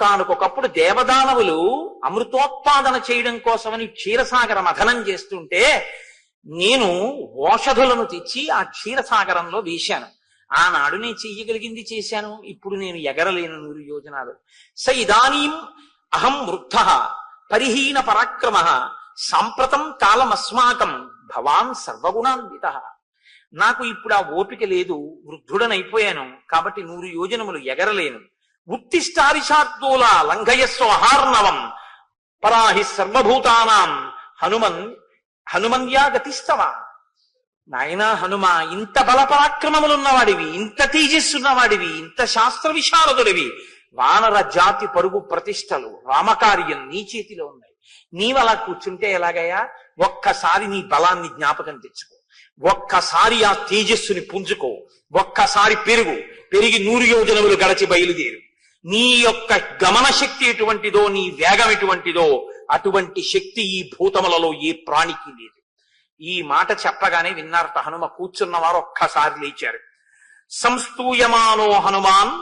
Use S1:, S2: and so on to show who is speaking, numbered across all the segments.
S1: ఒకానొకప్పుడు దేవదానవులు అమృతోత్పాదన చేయడం కోసమని క్షీరసాగర మథనం చేస్తుంటే నేను ఓషధులను తెచ్చి ఆ క్షీరసాగరంలో వేశాను. ఆనాడు నేను చెయ్యగలిగింది చేశాను. ఇప్పుడు నేను ఎగరలేను 100 యోజనాలు. స ఇదానీం అహం వృద్ధ పరిహీన పరాక్రమ సాంప్రతం కాలమస్మాకం భవాన్ సర్వగుణాన్విత. నాకు ఇప్పుడు ఆ ఓపిక లేదు, వృద్ధుడనైపోయాను, కాబట్టి 100 యోజనములు ఎగరలేను. ఉత్తిష్టారిషార్దూల లంఘయస్వ అహార్ణవం పరాహి సర్వభూతానాం హనుమన్యా గతిస్తవ. నాయనా హనుమ, ఇంత బలపరాక్రమములున్నవాడివి, ఇంత తేజస్సున్నవాడివి, ఇంత శాస్త్ర విశారదుడివి, వానర జాతి పరుగు ప్రతిష్టలు రామకార్యం నీ చేతిలో ఉన్నాయి. నీవలా కూర్చుంటే ఎలాగయ్యా? ఒక్కసారి నీ బలాన్ని జ్ఞాపకం తెచ్చుకో, ఒక్కసారి ఆ తేజస్సుని పుంజుకో, ఒక్కసారి పెరిగి 100 యోజనములు గడచి బయలుదేరు. నీ యొక్క గమన శక్తి ఎటువంటిదో, నీ వేగం ఎటువంటిదో అటువంటి శక్తి ఈ భూతములలో ఏ ప్రాణికి లేదు. ఈ మాట చెప్పగానే విన్నారట హనుమ. కూర్చున్నవారు ఒక్కసారి లేచారు. సంస్తూయమానో హనుమాన్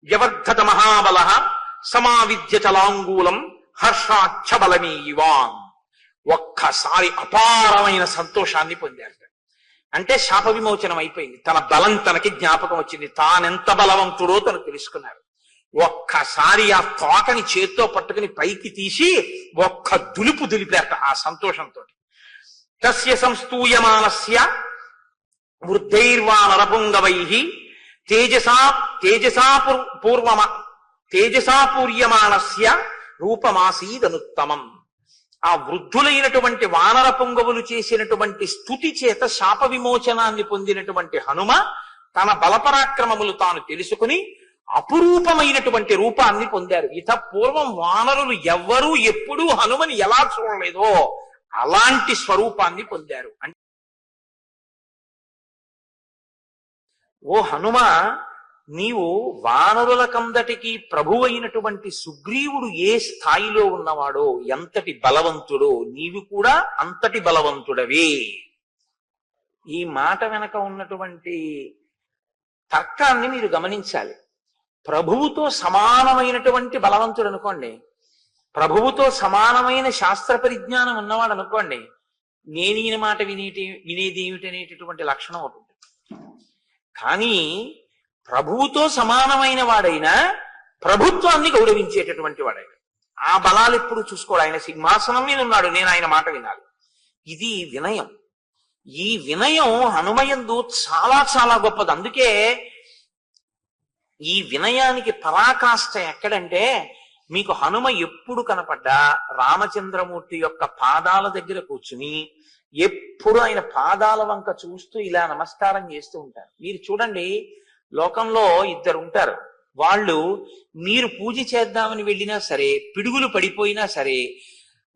S1: వ్యవర్ధత మహాబల సమావిద్య చలాంగూలం హర్షాక్షబలమీ యువాన్. ఒక్కసారి అపారమైన సంతోషాన్ని పొందారు. అంటే శాప విమోచనం అయిపోయింది. తన బలం తనకి జ్ఞాపకం వచ్చింది. తానెంత బలవంతుడో తను తెలుసుకున్నారు. ఒక్కసారి ఆ తోకని చేత్తో పట్టుకుని పైకి తీసి ఒక్క దులిపారట ఆ సంతోషంతో. తస్య సంస్తూయమానస్య వృద్ధైర్వానరపుంగవై తేజసాపూర్యమానస్య రూపమాసీదనుత్తమం. ఆ వృద్ధులైనటువంటి వానర పుంగవులు చేసినటువంటి స్తుతి చేత శాప విమోచనాన్ని పొందినటువంటి హనుమ తన బలపరాక్రమములు తాను తెలుసుకుని అపురూపమైనటువంటి రూపాన్ని పొందారు. ఇత పూర్వం వానరులు ఎవ్వరూ ఎప్పుడూ హనుమని ఎలా చూడలేదో అలాంటి స్వరూపాన్ని పొందారు. ఓ హనుమ, నీవు వానరుల కందటికి ప్రభువైనటువంటి సుగ్రీవుడు ఏ స్థాయిలో ఉన్నవాడో, ఎంతటి బలవంతుడో, నీవు కూడా అంతటి బలవంతుడవే. ఈ మాట వెనక ఉన్నటువంటి తర్కాన్ని మీరు గమనించాలి. ప్రభువుతో సమానమైనటువంటి బలవంతుడు అనుకోండి, ప్రభువుతో సమానమైన శాస్త్ర పరిజ్ఞానం ఉన్నవాడు అనుకోండి, నేను ఈయన మాట వినేది ఏమిటనేటటువంటి లక్షణం ఒకటి ఉంటుంది. కానీ ప్రభువుతో సమానమైన వాడైనా ప్రభుత్వాన్ని గౌరవించేటటువంటి వాడైనా ఆ బలాలు ఎప్పుడు చూసుకోడు. ఆయన సింహాసనం మీద ఉన్నాడు, నేను ఆయన మాట వినాలి. ఇది వినయం. ఈ వినయం హనుమయందు చాలా చాలా గొప్పది. అందుకే ఈ వినయానికి పరాకాష్ఠ ఎక్కడంటే, మీకు హనుమ ఎప్పుడు కనపడ్డా రామచంద్రమూర్తి యొక్క పాదాల దగ్గర కూర్చుని ఎప్పుడు ఆయన పాదాల వంక చూస్తూ ఇలా నమస్కారం చేస్తూ ఉంటారు. మీరు చూడండి, లోకంలో 2 ఉంటారు. వాళ్ళు మీరు పూజ చేద్దామని వెళ్ళినా సరే, పిడుగులు పడిపోయినా సరే,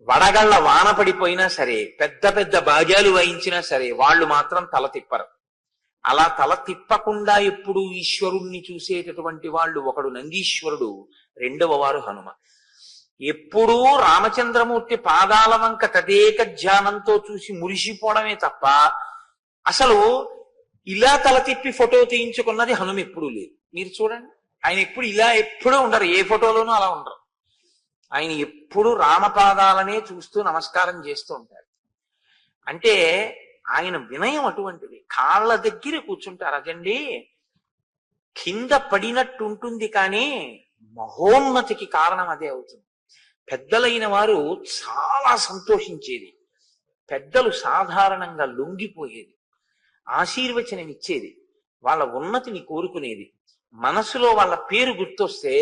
S1: వడగళ్ల వాన పడిపోయినా సరే, పెద్ద పెద్ద బాజాలు వాయించినా సరే, వాళ్ళు మాత్రం తల తిప్పరు. అలా తల తిప్పకుండా ఎప్పుడు ఈశ్వరుణ్ణి చూసేటటువంటి వాళ్ళు ఒకడు నందీశ్వరుడు, 2వ వారు హనుమ. ఎప్పుడూ రామచంద్రమూర్తి పాదాల వంక తదేక ధ్యానంతో చూసి మురిసిపోవడమే తప్ప అసలు ఇలా తల తిప్పి ఫోటో తీయించుకున్నది హనుమ ఎప్పుడూ లేదు. మీరు చూడండి, ఆయన ఎప్పుడూ ఉండరు, ఏ ఫోటోలోనూ అలా ఉండరు. ఆయన ఎప్పుడు రామపాదాలనే చూస్తూ నమస్కారం చేస్తూ ఉంటారు. అంటే ఆయన వినయం అటువంటిది. కాళ్ళ దగ్గర కూర్చుంటారు. అదండి కింద పడినట్టు ఉంటుంది, కానీ మహోన్నతికి కారణం అదే అవుతుంది. పెద్దలైన వారు చాలా సంతోషించేది, పెద్దలు సాధారణంగా లొంగిపోయేది, ఆశీర్వచనం ఇచ్చేది, వాళ్ళ ఉన్నతిని కోరుకునేది. మనసులో వాళ్ళ పేరు గుర్తొస్తే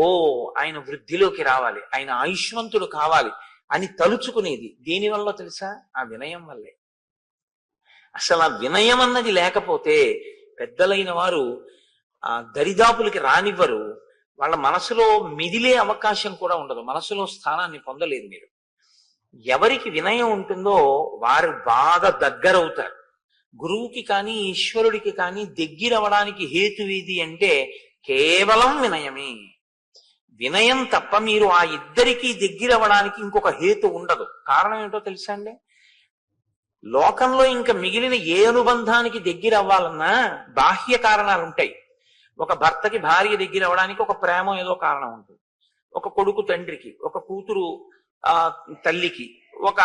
S1: ఓ ఆయన వృద్ధిలోకి రావాలి, ఆయన ఆయుష్మంతుడు కావాలి అని తలుచుకునేది. దేనివల్ల తెలుసా? ఆ వినయం వల్లే. అసలు ఆ వినయం అన్నది లేకపోతే పెద్దలైన వారు ఆ దరిదాపులకి రానివ్వరు. వాళ్ళ మనసులో మిదిలే అవకాశం కూడా ఉండదు, మనసులో స్థానాన్ని పొందలేదు. మీరు ఎవరికి వినయం ఉంటుందో వారు బాగా దగ్గరవుతారు. గురువుకి కానీ ఈశ్వరుడికి కానీ దగ్గరవడానికి హేతువేది అంటే కేవలం వినయమే. వినయం తప్ప మీరు ఆ ఇద్దరికీ దగ్గరవడానికి ఇంకొక హేతు ఉండదు. కారణం ఏంటో తెలుసా అండి? లోకంలో ఇంకా మిగిలిన ఏ అనుబంధానికి దగ్గర అవ్వాలన్నా బాహ్య కారణాలు ఉంటాయి. ఒక భర్తకి భార్య దగ్గర అవ్వడానికి ఒక ప్రేమ ఏదో కారణం ఉంటుంది. ఒక కొడుకు తండ్రికి, ఒక కూతురు తల్లికి, ఒక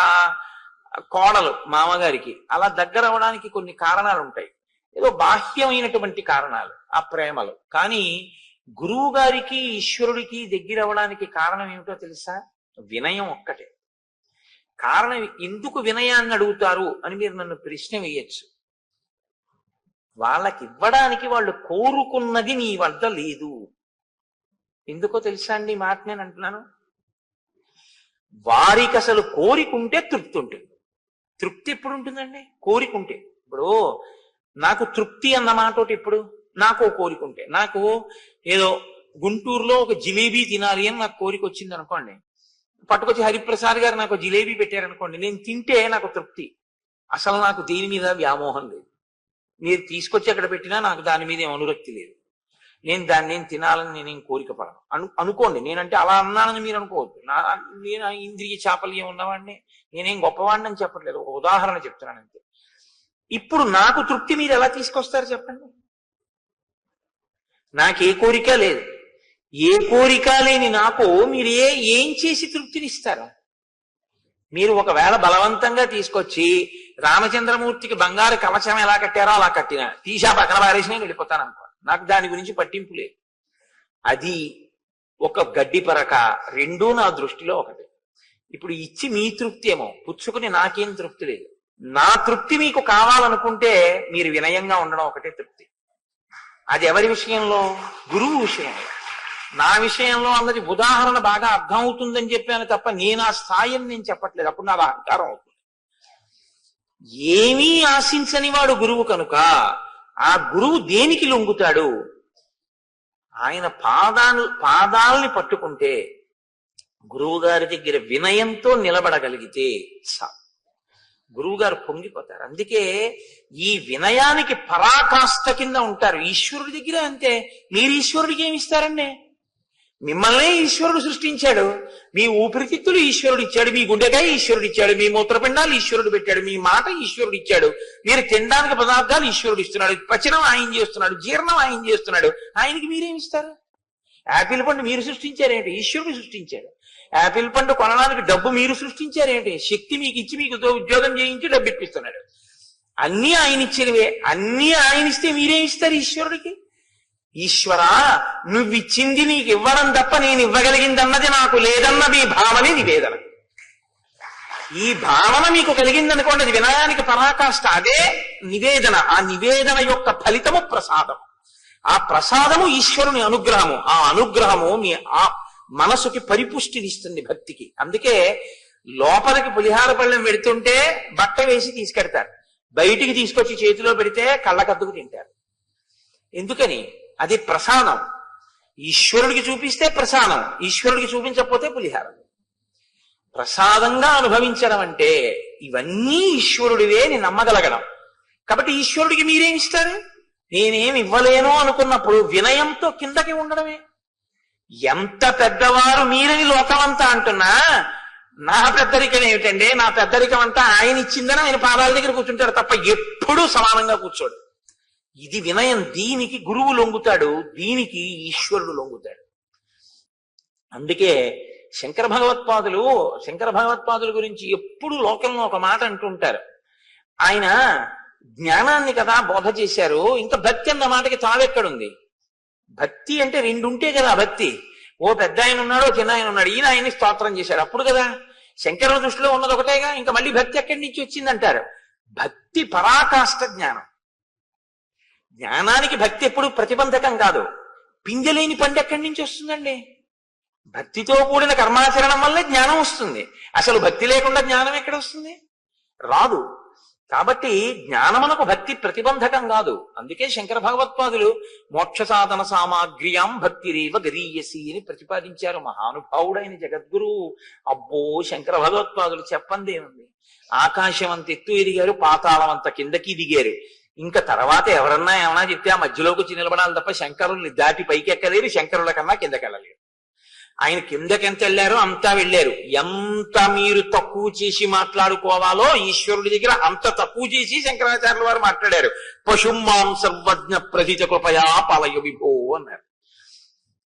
S1: కోడలు మామగారికి అలా దగ్గర అవడానికి కొన్ని కారణాలు ఉంటాయి, ఏదో బాహ్యమైనటువంటి కారణాలు ఆ ప్రేమలు. కానీ గురువు గారికి ఈశ్వరుడికి దగ్గర అవడానికి కారణం ఏమిటో తెలుసా? వినయం ఒక్కటే కారణం. ఎందుకు వినయాన్ని అడుగుతారు అని మీరు నన్ను ప్రశ్న వేయచ్చు. వాళ్ళకి ఇవ్వడానికి వాళ్ళు కోరుకున్నది నీ వద్ద లేదు. ఎందుకో తెలుసా అండి ఈ మాట నేను అంటున్నాను? వారికి అసలు కోరికుంటే తృప్తి ఉంటుంది. తృప్తి ఎప్పుడు ఉంటుందండి? కోరికుంటే. ఇప్పుడు నాకు తృప్తి అన్న మాట ఒకటి, ఇప్పుడు నాకు కోరికుంటే, నాకు ఏదో గుంటూరులో ఒక జిలేబీ తినాలి అని నాకు కోరిక వచ్చింది అనుకోండి, పట్టుకొచ్చి హరిప్రసాద్ గారు నాకు జిలేబీ పెట్టారనుకోండి, నేను తింటే నాకు తృప్తి. అసలు నాకు దేని మీద వ్యామోహం లేదు. మీరు తీసుకొచ్చి అక్కడ పెట్టినా నాకు దాని మీద ఏం అనురక్తి లేదు. నేను తినాలని నేనేం కోరిక పడను అనుకోండి. నేనంటే అలా అన్నానని మీరు అనుకోవద్దు. నేను ఇంద్రియ చాపల్యం ఉన్నవాడిని, నేనేం గొప్పవాడిని అని చెప్పట్లేదు, ఒక ఉదాహరణ చెప్తున్నాను అంతే. ఇప్పుడు నాకు తృప్తి మీరు ఎలా తీసుకొస్తారు చెప్పండి? నాకే కోరిక లేదు. ఏ కోరిక లేని నాకు మీరు ఏం చేసి తృప్తినిస్తారు? మీరు ఒకవేళ బలవంతంగా తీసుకొచ్చి రామచంద్రమూర్తికి బంగారు కవచం ఎలా కట్టారో అలా కట్టినా, తీసా పక్కన పారేసినా వెళ్ళిపోతాను అనుకో, నాకు దాని గురించి పట్టింపు లేదు. అది ఒక గడ్డి పరక, రెండూ నా దృష్టిలో ఒకటి. ఇప్పుడు ఇచ్చి మీ తృప్తి ఏమో, పుచ్చుకుని నాకేం తృప్తి లేదు. నా తృప్తి మీకు కావాలనుకుంటే మీరు వినయంగా ఉండడం ఒకటే తృప్తి. అది ఎవరి విషయంలో? గురువు విషయంలో. నా విషయంలో అన్నది ఉదాహరణ బాగా అర్థం అవుతుందని చెప్పాను తప్ప నేను ఆ స్థాయిని నేను చెప్పట్లేదు. అప్పుడు నాకు అహంకారం అవుతుంది. ఏమీ ఆశించని వాడు గురువు కనుక ఆ గురువు దేనికి లొంగుతాడు? ఆయన పాదాలని పట్టుకుంటే, గురువు గారి దగ్గర వినయంతో నిలబడగలిగితే గురువు గారు పొంగిపోతారు. అందుకే ఈ వినయానికి పరాకాష్ఠ కింద ఉంటారు. ఈశ్వరుడి దగ్గర అంతే. మీరు ఈశ్వరుడికి ఏమి ఇస్తారండి? మిమ్మల్నే ఈశ్వరుడు సృష్టించాడు. మీ ఊపిరితిత్తులు ఈశ్వరుడు ఇచ్చాడు, మీ గుండెకాయ ఈశ్వరుడు ఇచ్చాడు, మీ మూత్రపిండాలు ఈశ్వరుడు పెట్టాడు, మీ మాట ఈశ్వరుడు ఇచ్చాడు, మీరు తినడానికి పదార్థాలు ఈశ్వరుడు ఇస్తున్నాడు, పచనం ఆయన చేస్తున్నాడు, జీర్ణం ఆయన చేస్తున్నాడు. ఆయనకి మీరేమి ఇస్తారు? యాపిల్ పండు మీరు సృష్టించారేంటి? ఈశ్వరుడు సృష్టించాడు. యాపిల్ పండు కొనడానికి డబ్బు మీరు సృష్టించారేంటి? శక్తి మీకు ఇచ్చి మీకు ఉద్యోగం చేయించి డబ్బు ఇప్పిస్తున్నాడు. అన్నీ ఆయన ఇచ్చినవే. అన్నీ ఆయన ఇస్తే మీరేం ఇస్తారు ఈశ్వరుడికి? ఈశ్వరా, నువ్విచ్చింది నీకు ఇవ్వడం తప్ప నేను ఇవ్వగలిగిందన్నది నాకు లేదన్నది ఈ భావనే నివేదన. ఈ భావన మీకు కలిగిందనుకోండి, అది వినయానికి పరాకాష్ఠ. అదే నివేదన. ఆ నివేదన యొక్క ఫలితము ప్రసాదం. ఆ ప్రసాదము ఈశ్వరుని అనుగ్రహము. ఆ అనుగ్రహము మీ ఆ మనసుకి పరిపుష్టినిస్తుంది భక్తికి. అందుకే లోపలికి పులిహార పళ్ళెం పెడుతుంటే బట్ట వేసి తీసుకెడతారు, బయటికి తీసుకొచ్చి చేతిలో పెడితే కళ్ళకద్దుకు తింటారు. ఎందుకని? అది ప్రసాదం. ఈశ్వరుడికి చూపిస్తే ప్రసాదం, ఈశ్వరుడికి చూపించకపోతే పులిహారం. ప్రసాదంగా అనుభవించడం అంటే ఇవన్నీ ఈశ్వరుడివే అని నమ్మగలగడం. కాబట్టి ఈశ్వరుడికి మీరేమి ఇస్తారు? నేనేమి ఇవ్వలేను అనుకున్నప్పుడు వినయంతో కిందకి ఉండడమే. ఎంత పెద్దవారు మీరని లోకమంతా అంటున్నా, నా పెద్దరికం ఏమిటండి? నా పెద్దరికం అంతా ఆయన ఇచ్చిందని ఆయన పాదాల దగ్గర కూర్చుంటాడు తప్ప ఎప్పుడూ సమానంగా కూర్చోడు. ఇది వినయం. దీనికి గురువు లొంగుతాడు, దీనికి ఈశ్వరుడు లొంగుతాడు. అందుకే శంకర భగవత్పాదుల గురించి ఎప్పుడు లోకంలో ఒక మాట అంటుంటారు. ఆయన జ్ఞానాన్ని కదా బోధ చేశారు, ఇంకా భక్తి అన్న మాటకి తావెక్కడుంది? భక్తి అంటే రెండు ఉంటే కదా భక్తి. ఓ పెద్ద ఆయన ఉన్నాడు, చిన్న ఆయన ఉన్నాడు, ఈయన ఆయన్ని స్తోత్రం చేశాడు అప్పుడు కదా. శంకరుల దృష్టిలో ఉన్నది ఒకటేగా, ఇంకా మళ్ళీ భక్తి ఎక్కడి నుంచి వచ్చిందంటారు. భక్తి పరాకాష్ఠ జ్ఞానం. జ్ఞానానికి భక్తి ఎప్పుడు ప్రతిబంధకం కాదు. పింజలేని పండు ఎక్కడి నుంచి వస్తుందండి? భక్తితో కూడిన కర్మాచరణం వల్లే జ్ఞానం వస్తుంది. అసలు భక్తి లేకుండా జ్ఞానం ఎక్కడ వస్తుంది? రాదు. కాబట్టి జ్ఞానమునకు భక్తి ప్రతిబంధకం కాదు. అందుకే శంకర భగవత్పాదులు మోక్ష సాధన సామాగ్ర్యాం భక్తిరేవ గరీయసి అని ప్రతిపాదించారు. మహానుభావుడైన జగద్గురువు. అబ్బో, శంకర భగవత్పాదులు చెప్పందేముంది? ఆకాశం అంత ఎత్తు ఎదిగారు, పాతాళం అంత కిందకి దిగారు. ఇంకా తర్వాత ఎవరన్నా ఏమన్నా చెప్తే ఆ మధ్యలోకి వచ్చి నిలబడాలి తప్ప శంకరుల్ని దాటి పైకి ఎక్కలేరు, శంకరుల కన్నా కిందకి వెళ్ళలేరు. ఆయన కిందకెంత వెళ్ళారో అంతా వెళ్ళారు. ఎంత మీరు తక్కువ చేసి మాట్లాడుకోవాలో ఈశ్వరుడి దగ్గర అంత తక్కువ చేసి శంకరాచార్యుల వారు మాట్లాడారు. పశుమాం సర్వజ్ఞ ప్రథిత కృపయా పాలయ విభో అన్నారు.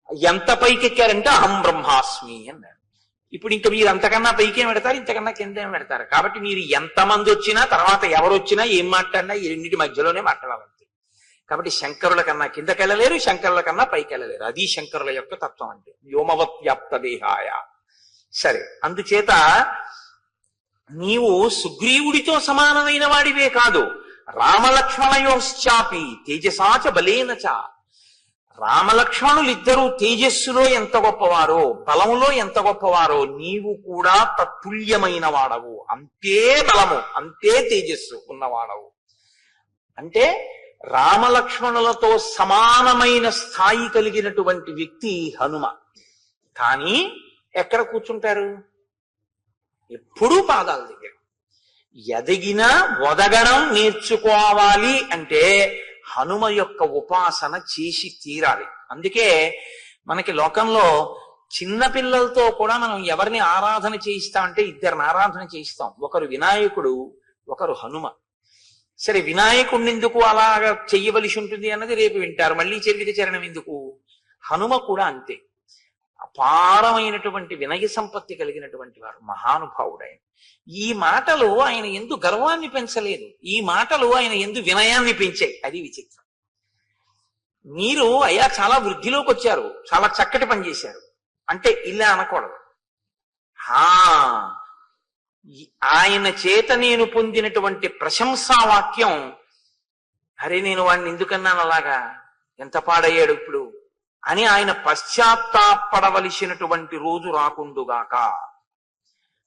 S1: ఎంత పైకెక్కారంటే అహం బ్రహ్మాస్మి అన్నాడు. ఇప్పుడు ఇంకా మీరు అంతకన్నా పైకేం పెడతారు, ఇంతకన్నా కిందేం పెడతారు. కాబట్టి మీరు ఎంతమంది వచ్చినా, తర్వాత ఎవరు వచ్చినా, ఏం మాట్లాడినా ఈ రెండింటి మధ్యలోనే మాట్లాడాలంతే. కాబట్టి శంకరుల కన్నా కిందకెళ్ళలేరు, శంకరుల కన్నా పైకి వెళ్ళలేరు. అది శంకరుల యొక్క తత్వం అంటే వ్యోమవత్ వ్యాప్త దేహాయ. సరే, అందుచేత నీవు సుగ్రీవుడితో సమానమైన వాడివే కాదు, రామలక్ష్మణయోశ్చాపి తేజసాచ బలేనచ. రామలక్ష్మణులిద్దరూ తేజస్సులో ఎంత గొప్పవారో, బలములో ఎంత గొప్పవారో, నీవు కూడా తత్తుల్యమైన వాడవు. అంతే బలము, అంతే తేజస్సు ఉన్నవాడవు. అంటే రామలక్ష్మణులతో సమానమైన స్థాయి కలిగినటువంటి వ్యక్తి హనుమ. కానీ ఎక్కడ కూర్చుంటారు? ఎప్పుడూ పాదాల దగ్గర. ఎదిగినా ఒదగడం నేర్చుకోవాలి అంటే హనుమ యొక్క ఉపాసన చేసి తీరాలి. అందుకే మనకి లోకంలో చిన్నపిల్లలతో కూడా మనం ఎవరిని ఆరాధన చేయిస్తామంటే ఇద్దరిని ఆరాధన చేయిస్తాం. ఒకరు వినాయకుడు, ఒకరు హనుమ. సరే, వినాయకుడిని ఎందుకు అలాగా చెయ్యవలసి ఉంటుంది అన్నది రేపు వింటారు. మళ్ళీ చరిత్ర చరణం ఎందుకు? హనుమ కూడా అంతే, అపారమైనటువంటి వినయ సంపత్తి కలిగినటువంటి వారు, మహానుభావుడైన. ఈ మాటలు ఆయన ఎందు గర్వాన్ని పెంచలేదు, ఈ మాటలు ఆయన ఎందు వినయాన్ని పెంచాయి. అది విచిత్రం. మీరు అయ్యా చాలా వృద్ధిలోకి వచ్చారు, చాలా చక్కటి పని చేశారు అంటే ఇలా అనకూడదు. ఆయన చేత నేను పొందినటువంటి ప్రశంసా వాక్యం, అరే నేను వాడిని ఎందుకన్నాను అలాగా, ఎంత పాడయ్యాడు ఇప్పుడు అని ఆయన పశ్చాత్తాపడవలసినటువంటి రోజు రాకుండుగాక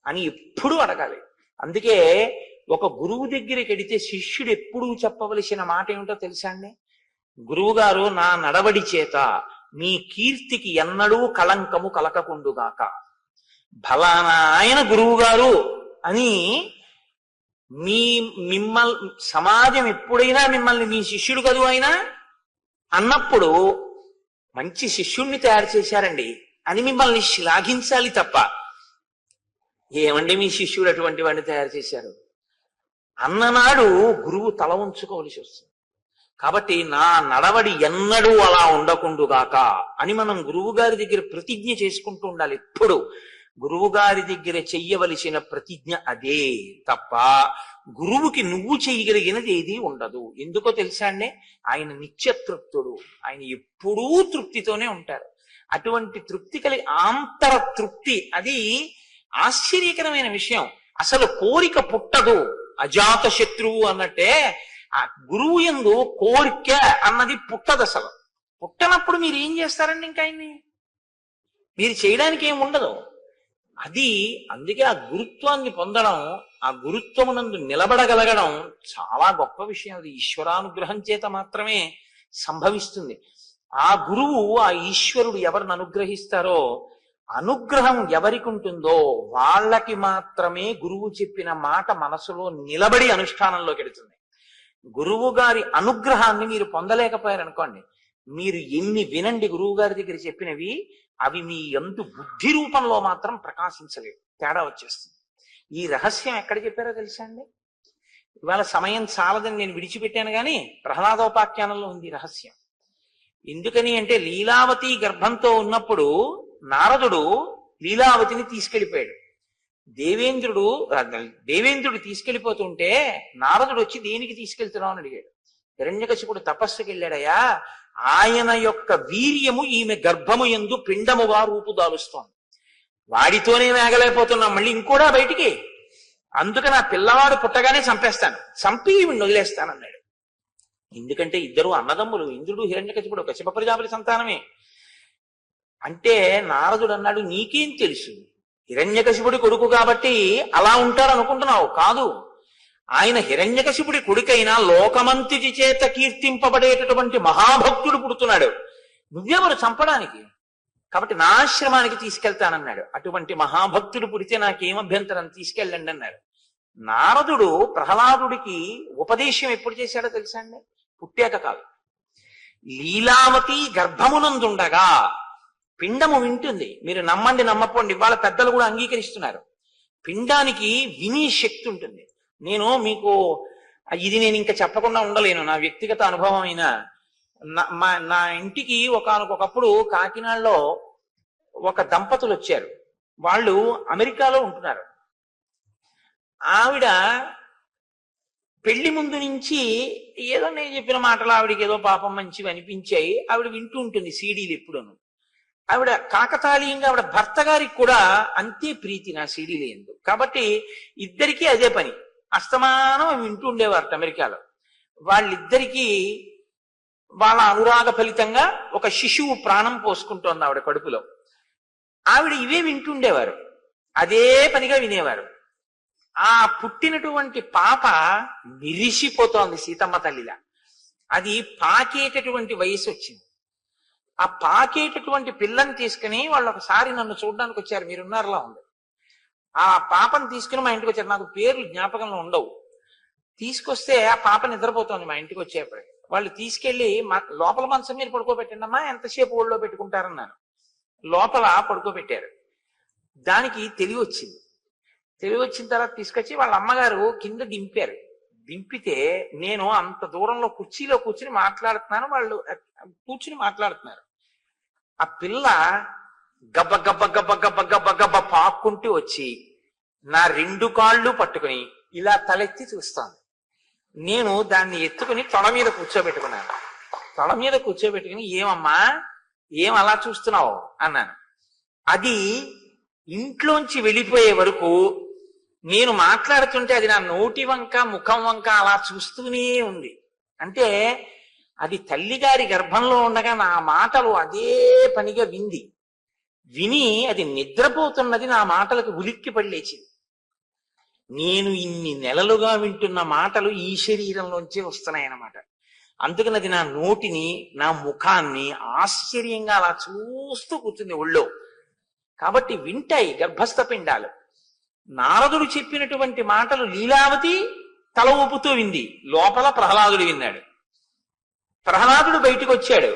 S1: అని ఎప్పుడూ అడగాలి. అందుకే ఒక గురువు దగ్గరికి వెడితే శిష్యుడు ఎప్పుడూ చెప్పవలసిన మాట ఏమిటో తెలుసా అండి? గురువు గారు, నా నడవడి చేత మీ కీర్తికి ఎన్నడూ కళంకము కలకకుండుగాక. ఫలానా ఆయన గురువు గారు అని సమాజం ఎప్పుడైనా మిమ్మల్ని మీ శిష్యుడు కదూ అయినా అన్నప్పుడు మంచి శిష్యుణ్ణి తయారు చేశారండి అని మిమ్మల్ని శ్లాఘించాలి తప్ప, ఏమండి మీ శిష్యుడు అటువంటి వాడిని తయారు చేశారు అన్ననాడు గురువు తల ఉంచుకోవలసి వస్తుంది. కాబట్టి నా నడవడి ఎన్నడూ అలా ఉండకుండుగాక అని మనం గురువు గారి దగ్గర ప్రతిజ్ఞ చేసుకుంటూ ఉండాలి. ఎప్పుడు గురువు గారి దగ్గర చెయ్యవలసిన ప్రతిజ్ఞ అదే తప్ప గురువుకి నువ్వు చేయగలిగినది ఏది ఉండదు. ఎందుకో తెలుసా అండి? ఆయన నిత్యతృప్తుడు, ఆయన ఎప్పుడూ తృప్తితోనే ఉంటారు. అటువంటి తృప్తి కలిగి ఆంతర తృప్తి, అది ఆశ్చర్యకరమైన విషయం. అసలు కోరిక పుట్టదు, అజాత శత్రువు అన్నట్టే ఆ గురువు యందు కోరిక అన్నది పుట్టదు. అసలు పుట్టనప్పుడు మీరు ఏం చేస్తారండి? ఇంకా ఆయన్ని మీరు చేయడానికి ఏం ఉండదు. అది అందుకే ఆ గురుత్వాన్ని పొందడం, ఆ గురుత్వమునందు నిలబడగలగడం చాలా గొప్ప విషయం. అది ఈశ్వరానుగ్రహం చేత మాత్రమే సంభవిస్తుంది. ఆ గురువు, ఆ ఈశ్వరుడు ఎవరిని అనుగ్రహిస్తారో, అనుగ్రహం ఎవరికి ఉంటుందో వాళ్ళకి మాత్రమే గురువు చెప్పిన మాట మనసులో నిలబడి అనుష్ఠానంలోకి వెడుతుంది. గురువు గారి అనుగ్రహాన్ని మీరు పొందలేకపోయారనుకోండి, మీరు ఎన్ని వినండి గురువు గారి దగ్గర చెప్పినవి, అవి మీ యందు బుద్ధి రూపంలో మాత్రం ప్రకాశించలేవు, తేడా వచ్చేస్తుంది. ఈ రహస్యం ఎక్కడ చెప్పారో తెలుసా అండి? ఇవాళ సమయం చాలదని నేను విడిచిపెట్టాను, కానీ ప్రహ్లాదోపాఖ్యానంలో ఉంది రహస్యం. ఎందుకని అంటే, లీలావతి గర్భంతో ఉన్నప్పుడు నారదుడు లీలావతిని తీసుకెళ్లిపోయాడు. దేవేంద్రుడు తీసుకెళ్లిపోతుంటే నారదుడు వచ్చి దేనికి తీసుకెళ్తున్నావు అని అడిగాడు. హిరణ్యకశిపుడు తపస్సుకి వెళ్ళాడయా, ఆయన యొక్క వీర్యము ఈమె గర్భము యందు పిండముగా రూపుదాలుస్తోంది, వాడితోనే వేగలేకపోతున్నాం, మళ్ళీ ఇంకోడా బయటికి, అందుకని ఆ పిల్లవాడు పుట్టగానే చంపేస్తాను, చంపి వదిలేస్తానన్నాడు. ఎందుకంటే ఇద్దరు అన్నదమ్ములు, ఇంద్రుడు హిరణ్యకశిపుడు కశ్యప ప్రజాపతి సంతానమే. అంటే నారదుడు అన్నాడు, నీకేం తెలుసు, హిరణ్యకశిపుడి కొడుకు కాబట్టి అలా ఉంటాడు అనుకుంటున్నావు, కాదు, ఆయన హిరణ్యకశిపుడి కొడుకైనా లోకమంతిటి చేత కీర్తింపబడేటటువంటి మహాభక్తుడు పుడుతున్నాడు, నువ్వెవరు చంపడానికి, కాబట్టి నా ఆశ్రమానికి తీసుకెళ్తానన్నాడు. అటువంటి మహాభక్తుడు పుడితే నాకేం అభ్యంతరం, తీసుకెళ్ళండి అన్నాడు. నారదుడు ప్రహ్లాదుడికి ఉపదేశం ఎప్పుడు చేశాడో తెలుసా అండి? పుట్టాక కాదు. లీలావతి గర్భమునందుండగా పిండము వింటుంది. మీరు నమ్మండి నమ్మపోండి, ఇవాళ పెద్దలు కూడా అంగీకరిస్తున్నారు. పిండానికి వినే శక్తి ఉంటుంది. నేను మీకు ఇది నేను ఇంకా చెప్పకుండా ఉండలేను, నా వ్యక్తిగత అనుభవం అయినా నా ఇంటికి ఒకానొకప్పుడు కాకినాడలో ఒక దంపతులు వచ్చారు. వాళ్ళు అమెరికాలో ఉంటున్నారు. ఆవిడ పెళ్లి ముందు నుంచి ఏదో నేను చెప్పిన మాటలు ఆవిడకి ఏదో పాపం మంచివి అనిపించాయి. ఆవిడ వింటూ ఉంటుంది సీడీలు ఎప్పుడూను. ఆవిడ కాకతాళీయంగా ఆవిడ భర్త గారికి కూడా అంతే ప్రీతి నా సీడీలు ఎందుకు. కాబట్టి ఇద్దరికీ అదే పని, అస్తమానం వింటూ ఉండేవారట అమెరికాలో. వాళ్ళిద్దరికీ వాళ్ళ అనురాగ ఫలితంగా ఒక శిశువు ప్రాణం పోసుకుంటోంది ఆవిడ కడుపులో. ఆవిడ ఇవే వింటుండేవారు, అదే పనిగా వినేవారు. ఆ పుట్టినటువంటి పాప విరిసిపోతోంది సీతమ్మ తల్లిలా. అది పాకేటటువంటి వయసు వచ్చింది. ఆ పాకేటటువంటి పిల్లని తీసుకుని వాళ్ళు ఒకసారి నన్ను చూడడానికి వచ్చారు, మీరున్నారులా ఉంది. ఆ పాపను తీసుకుని మా ఇంటికి వచ్చారు. నాకు పేర్లు జ్ఞాపకంలో ఉండవు. తీసుకొస్తే ఆ పాప నిద్రపోతోంది మా ఇంటికి వచ్చేప్పుడు. వాళ్ళు తీసుకెళ్లి లోపల మంచం మీద పడుకోబెట్టండి అమ్మా, ఎంతసేపు ఒళ్ళో పెట్టుకుంటారన్నారు. లోపల పడుకోబెట్టారు. దానికి తెలివి వచ్చింది. తెలివి వచ్చిన తర్వాత తీసుకొచ్చి వాళ్ళ అమ్మగారు కింద దింపారు. దింపితే నేను అంత దూరంలో కుర్చీలో కూర్చుని మాట్లాడుతున్నాను, వాళ్ళు కూర్చుని మాట్లాడుతున్నారు. ఆ పిల్ల గబ్బ గబ్బ గబ్బ గబ్బ గబ్బ గబ్బ పాక్కుంటూ వచ్చి నా రెండు కాళ్ళు పట్టుకుని ఇలా తలెత్తి చూస్తాను. నేను దాన్ని ఎత్తుకుని తొడ మీద కూర్చోబెట్టుకున్నాను. తొడ మీద కూర్చోబెట్టుకుని ఏమమ్మా ఏం అలా చూస్తున్నావు అన్నాను. అది ఇంట్లోంచి వెళ్ళిపోయే వరకు నేను మాట్లాడుతుంటే అది నా నోటి వంక ముఖం వంక అలా చూస్తూనే ఉంది. అంటే అది తల్లిగారి గర్భంలో ఉండగా నా మాటలు అదే పనిగా విని అది నిద్రపోతున్నది నా మాటలకు ఉలిక్కి పడి లేచింది. నేను ఇన్ని నెలలుగా వింటున్న మాటలు ఈ శరీరంలోంచే వస్తున్నాయన్నమాట. అందుకని అది నా నోటిని నా ముఖాన్ని ఆశ్చర్యంగా అలా చూస్తూ కూర్చుంది ఒళ్ళో. కాబట్టి వింటాయి గర్భస్థ పిండాలు. నారదుడు చెప్పినటువంటి మాటలు లీలావతి తల ఊపుతూ వింది. లోపల ప్రహ్లాదుడు విన్నాడు. ప్రహ్లాదుడు బయటికి వచ్చాడు.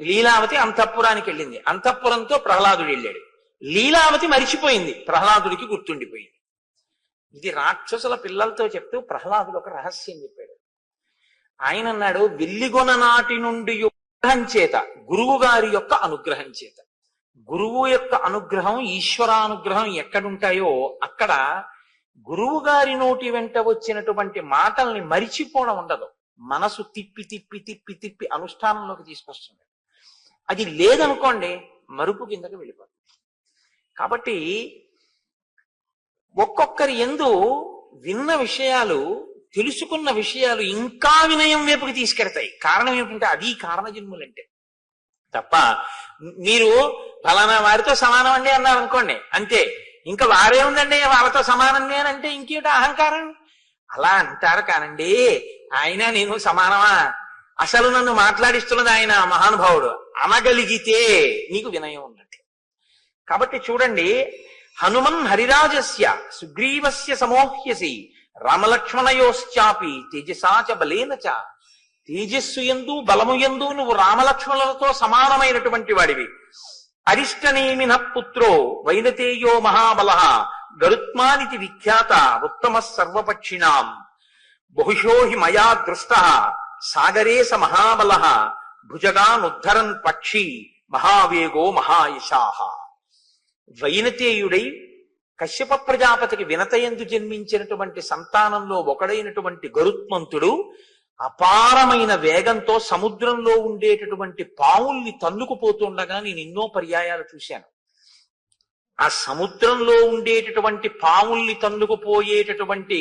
S1: లీలావతి అంతఃపురానికి వెళ్ళింది. అంతఃపురంతో ప్రహ్లాదుడు వెళ్ళాడు. లీలావతి మరిచిపోయింది, ప్రహ్లాదుడికి గుర్తుండిపోయింది. ఇది రాక్షసుల పిల్లలతో చెప్తూ ప్రహ్లాదుడు ఒక రహస్యం చెప్పాడు. ఆయన అన్నాడు, వెల్లిగొన నాటి నుండి అనుగ్రహం చేత, గురువు గారి యొక్క అనుగ్రహం చేత. గురువు యొక్క అనుగ్రహం ఈశ్వరానుగ్రహం ఎక్కడుంటాయో అక్కడ గురువు గారి నోటి వెంట వచ్చినటువంటి మాటల్ని మరిచిపోవడం ఉండదు. మనసు తిప్పి తిప్పి తిప్పి తిప్పి అనుష్ఠానంలోకి తీసుకొస్తుంది. అది లేదనుకోండి మరుపు కిందకి వెళ్ళిపోతుంది. కాబట్టి ఒక్కొక్కరి యందు విన్న విషయాలు, తెలుసుకున్న విషయాలు ఇంకా వినయం వైపుకి తీసుకెడతాయి. కారణం ఏమిటంటే అది కారణజన్ములంటే. తప్ప మీరు ఫలానా వారితో సమానం అండి అన్నారు అనుకోండి, అంతే. ఇంకా వారే ఉందండి వాళ్ళతో సమానం అంటే ఇంకేమిటి అహంకారం. అలా అంటారు కానండి, ఆయన నేను సమానమా, అసలు నన్ను మాట్లాడిస్తున్నది ఆయన మహానుభావుడు అనగలిగితే నీకు వినయం ఉన్నట్టు. కాబట్టి చూడండి, హనుమన్ హరిరాజస్య సుగ్రీవస్య సమోహ్యసి రామలక్ష్మణయోశ్చాపి తేజసాచ బలేన చ. తేజస్సు యందు బలము యందు నువ్వు రామలక్ష్మణులతో సమానమైనటువంటి వాడివి. అరిష్టనేమిన పుత్రో వైనతేయో మహాబల గరుత్మానితి విఖ్యాత ఉత్తమ సర్వపక్షిణాం. బహుశో హి మయా దృష్ట సాగరే స మహాబల భుజగానుద్ధరన్ పక్షి మహావేగో మహాయశాహ. వైనతేయుడై కశ్యప ప్రజాపతికి వినతయందు జన్మించినటువంటి సంతానంలో ఒకడైనటువంటి గరుత్మంతుడు అపారమైన వేగంతో సముద్రంలో ఉండేటటువంటి పావుల్ని తన్నుకుపోతుండగా నేను ఎన్నో పర్యాయాలు చూశాను. ఆ సముద్రంలో ఉండేటటువంటి పావుల్ని తన్నుకుపోయేటటువంటి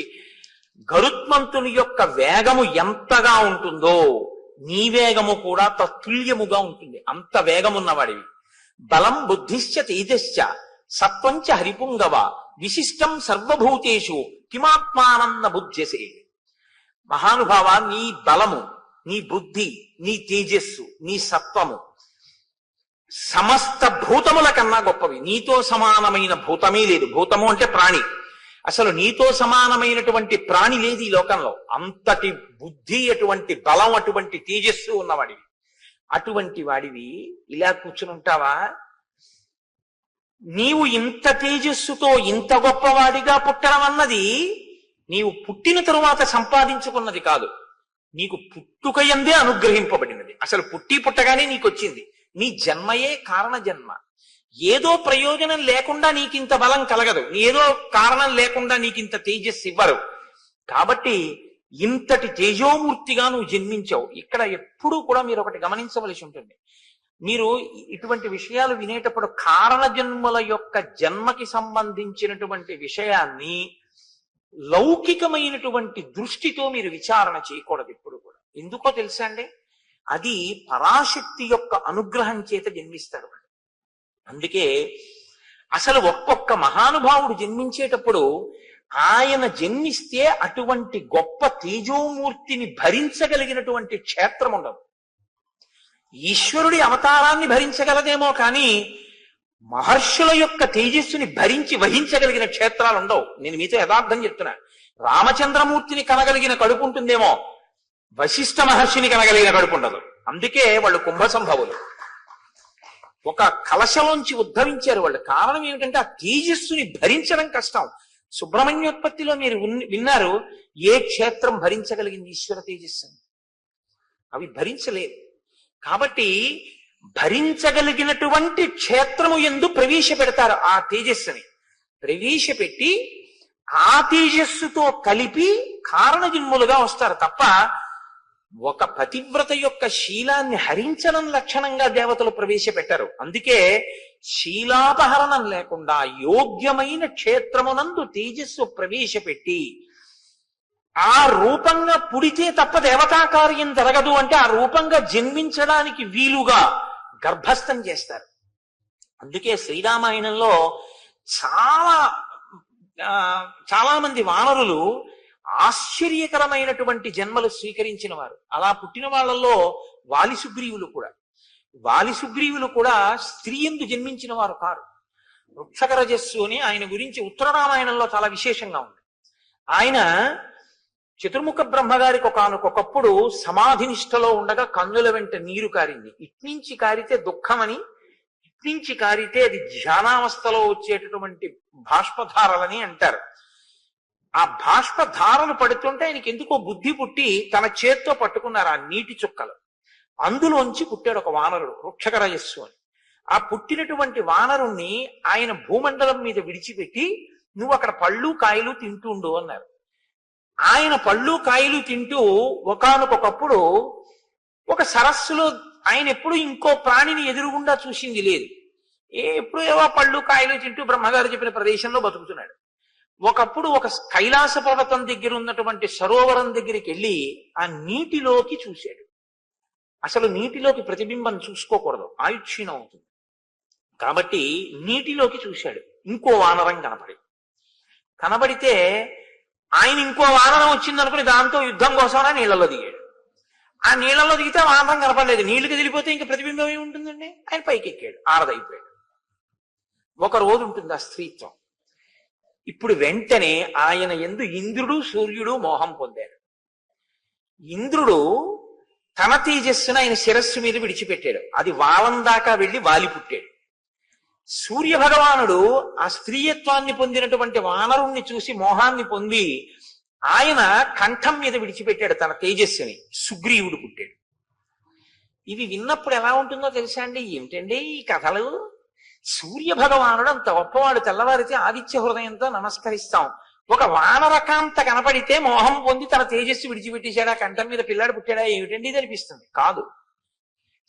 S1: గరుత్మంతుని యొక్క వేగము ఎంతగా ఉంటుందో నీ వేగము కూడా తత్తుల్యముగా ఉంటుంది. అంత వేగమున్నవాడివి. బలం బుద్ధిశ్చ తేజశ్చ సత్వంచ హరిపుంగవ విశిష్టం సర్వభూతేషు కిమాత్మానన్న బుద్ధ్యసే. మహానుభావ, నీ బలము, నీ బుద్ధి, నీ తేజస్సు, నీ సత్వము సమస్త భూతముల కన్నా గొప్పవి. నీతో సమానమైన భూతమే లేదు. భూతము అంటే ప్రాణి. అసలు నీతో సమానమైనటువంటి ప్రాణి లేదు ఈ లోకంలో. అంతటి బుద్ధి, అటువంటి బలం, అటువంటి తేజస్సు ఉన్నవాడివి. అటువంటి వాడివి ఇలా కూర్చుని ఉంటావా? నీవు ఇంత తేజస్సుతో ఇంత గొప్పవాడిగా పుట్టడం అన్నది నీవు పుట్టిన తరువాత సంపాదించుకున్నది కాదు. నీకు పుట్టుకయందే అనుగ్రహింపబడినది. అసలు పుట్టి పుట్టగానే నీకు వచ్చింది. నీ జన్మయే కారణ జన్మ. ఏదో ప్రయోజనం లేకుండా నీకింత బలం కలగదు, ఏదో కారణం లేకుండా నీకింత తేజస్సు ఇవ్వరు. కాబట్టి ఇంతటి తేజోమూర్తిగా నువ్వు జన్మించావు. ఇక్కడ ఎప్పుడూ కూడా మీరు ఒకటి గమనించవలసి ఉంటుంది. మీరు ఇటువంటి విషయాలు వినేటప్పుడు కారణ జన్మల యొక్క జన్మకి సంబంధించినటువంటి విషయాన్ని లౌకికమైనటువంటి దృష్టితో మీరు విచారణ చేయకూడదు ఎప్పుడు కూడా. ఎందుకో తెలుసా అండి, అది పరాశక్తి యొక్క అనుగ్రహం చేత జన్మిస్తారు. అందుకే అసలు ఒక్కొక్క మహానుభావుడు జన్మించేటప్పుడు ఆయన జన్మిస్తే అటువంటి గొప్ప తేజోమూర్తిని భరించగలిగినటువంటి క్షేత్రం ఉండదు. ఈశ్వరుడి అవతారాన్ని భరించగలదేమో కానీ మహర్షుల యొక్క తేజస్సుని భరించి వహించగలిగిన క్షేత్రాలు ఉండవు. నేను మీతో యథార్థం చెప్తున్నా. రామచంద్రమూర్తిని కనగలిగిన కడుపు ఉంటుందేమో, వశిష్ఠ మహర్షిని కనగలిగిన కడుపు ఉండదు. అందుకే వాళ్ళు కుంభసంభవులు. ఒక కలశలోంచి ఉద్భవించారు వాళ్ళు. కారణం ఏమిటంటే ఆ తేజస్సుని భరించడం కష్టం. సుబ్రహ్మణ్యోత్పత్తిలో మీరు విన్నారు, ఏ క్షేత్రం భరించగలిగింది ఈశ్వర తేజస్సుని? అవి భరించలేదు. కాబట్టి భరించగలిగినటువంటి క్షేత్రము యందు ప్రవేశపెడతారు. ఆ తేజస్సుని ప్రవేశపెట్టి ఆ తేజస్సుతో కలిపి కారణజన్ములుగా వస్తారు తప్ప ఒక పతివ్రత యొక్క శీలాన్ని హరించడం లక్షణంగా దేవతలు ప్రవేశపెట్టారు. అందుకే శీలాపహరణం లేకుండా యోగ్యమైన క్షేత్రమునందు తేజస్సు ప్రవేశపెట్టి ఆ రూపంగా పుడితే తప్ప దేవతా కార్యం జరగదు అంటే ఆ రూపంగా జన్మించడానికి వీలుగా గర్భస్థం చేస్తారు. అందుకే శ్రీరామాయణంలో చాలా మంది వానరులు ఆశ్చర్యకరమైనటువంటి జన్మలు స్వీకరించిన వారు. అలా పుట్టిన వాళ్ళల్లో వాలిసుగ్రీవులు కూడా స్త్రీ యందు జన్మించిన వారు కారు. వృక్షకరజస్సు అని ఆయన గురించి ఉత్తర రామాయణంలో చాలా విశేషంగా ఉంది. ఆయన చతుర్ముఖ బ్రహ్మగారికి ఒకనకొకప్పుడు సమాధి నిష్టలో ఉండగా కన్నుల వెంట నీరు కారింది. ఇట్నుంచి కారితే దుఃఖమని, ఇట్నుంచి కారితే అది ధ్యానావస్థలో వచ్చేటటువంటి బాష్పధారలని అంటారు. ఆ బాష్పధారలు పడుతుంటే ఆయనకి ఎందుకో బుద్ధి పుట్టి తన చేత్తో పట్టుకున్నారు ఆ నీటి చుక్కలు. అందులోంచి పుట్టాడు ఒక వానరుడు, వృక్షకరజస్సు అని. ఆ పుట్టినటువంటి వానరుణ్ణి ఆయన భూమండలం మీద విడిచిపెట్టి నువ్వు అక్కడ పళ్ళు కాయలు తింటుండు అన్నారు. ఆయన పళ్ళు కాయలు తింటూ ఒకానొకప్పుడు ఒక సరస్సులో ఆయన ఎప్పుడు ఇంకో ప్రాణిని ఎదురుగుండా చూసింది లేదు. ఎప్పుడు ఏవో పళ్ళు కాయలు తింటూ బ్రహ్మగారు చెప్పిన ప్రదేశంలో బతుకుతున్నాడు. ఒకప్పుడు ఒక కైలాస పర్వతం దగ్గర ఉన్నటువంటి సరోవరం దగ్గరికి వెళ్ళి ఆ నీటిలోకి చూశాడు. అసలు నీటిలోకి ప్రతిబింబం చూసుకోకూడదు, ఆయుక్షీణం అవుతుంది. కాబట్టి నీటిలోకి చూశాడు. ఇంకో వానరం కనబడితే ఆయన ఇంకో వానరం వచ్చిందనుకుని దాంతో యుద్ధం కోసమని నీళ్లలో దిగాడు. ఆ నీళ్లలో దిగితే వానరం కనపడలేదు. నీళ్లు కదిలిపోతే ఇంకా ప్రతిబింబం ఏమి ఉంటుందండి? ఆయన పైకి ఎక్కాడు, ఆరదైపోయాడు. ఒక రోజు ఉంటుంది ఆ స్త్రీత్వం. ఇప్పుడు వెంటనే ఆయన యందు ఇంద్రుడు సూర్యుడు మోహం పొందారు. ఇంద్రుడు తన తేజస్సును ఆయన శిరస్సు మీద విడిచిపెట్టాడు. అది వాలం దాకా వెళ్ళి వాలి పుట్టాడు. సూర్య భగవానుడు ఆ స్త్రీయత్వాన్ని పొందినటువంటి వానరుణ్ణి చూసి మోహాన్ని పొంది ఆయన కంఠం మీద విడిచిపెట్టాడు తన తేజస్సుని. సుగ్రీవుడు పుట్టాడు. ఇవి విన్నప్పుడు ఎలా ఉంటుందో తెలుసా అండి? ఏమిటండి ఈ కథలు? సూర్య భగవానుడు అంత గొప్పవాడు. తెల్లవారితే ఆదిత్య హృదయంతో నమస్కరిస్తాం. ఒక వానరకాంత కనపడితే మోహం పొంది తన తేజస్సు విడిచిపెట్టేశాడా, కంఠం మీద పిల్లాడు పుట్టాడా, ఏమిటండి ఇది అనిపిస్తుంది. కాదు,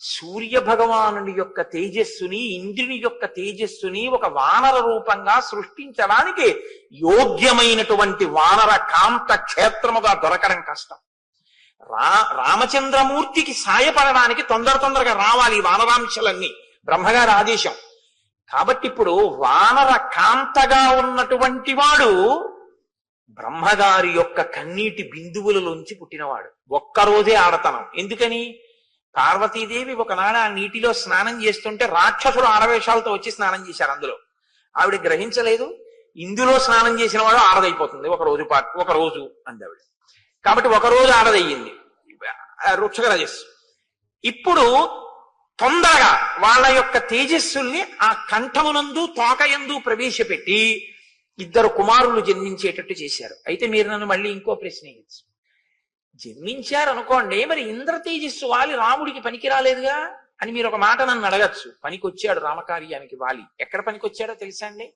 S1: సూర్య భగవానుని యొక్క తేజస్సుని, ఇంద్రుని యొక్క తేజస్సుని ఒక వానర రూపంగా సృష్టించడానికి యోగ్యమైనటువంటి వానర కాంత క్షేత్రముగా దొరకడం కష్టం. రామచంద్రమూర్తికి సాయపడడానికి తొందరగా రావాలి వానరాంశలన్నీ, బ్రహ్మగారి ఆదేశం. కాబట్టి ఇప్పుడు వానర కాంతగా ఉన్నటువంటి వాడు బ్రహ్మగారి యొక్క కన్నీటి బిందువులలోంచి పుట్టినవాడు. ఒక్కరోజే ఆడతనం. ఎందుకని? పార్వతీదేవి ఒకనాడు ఆ నీటిలో స్నానం చేస్తుంటే రాక్షసుడు ఆడవేషాలతో వచ్చి స్నానం చేశారు. అందులో ఆవిడ గ్రహించలేదు. ఇందులో స్నానం చేసిన వాడు ఆడదైపోతుంది ఒక రోజు అందావిడ. కాబట్టి ఒక రోజు ఆడదయ్యింది వృక్షకరజస్సు. ఇప్పుడు తొందరగా వాళ్ళ యొక్క తేజస్సుల్ని ఆ కంఠమునందు తోకయందు ప్రవేశపెట్టి ఇద్దరు కుమారులు జన్మించేటట్టు చేశారు. అయితే మీరు నన్ను మళ్ళీ ఇంకో ప్రశ్న వేయచ్చు. జన్మించారనుకోండి, మరి ఇంద్ర తేజస్సు వాలి రాముడికి పనికి రాలేదుగా అని మీరు ఒక మాట నన్ను అడగచ్చు. పనికొచ్చాడు రామకార్యానికి వాలి. ఎక్కడ పనికొచ్చాడో తెలుసా అండి?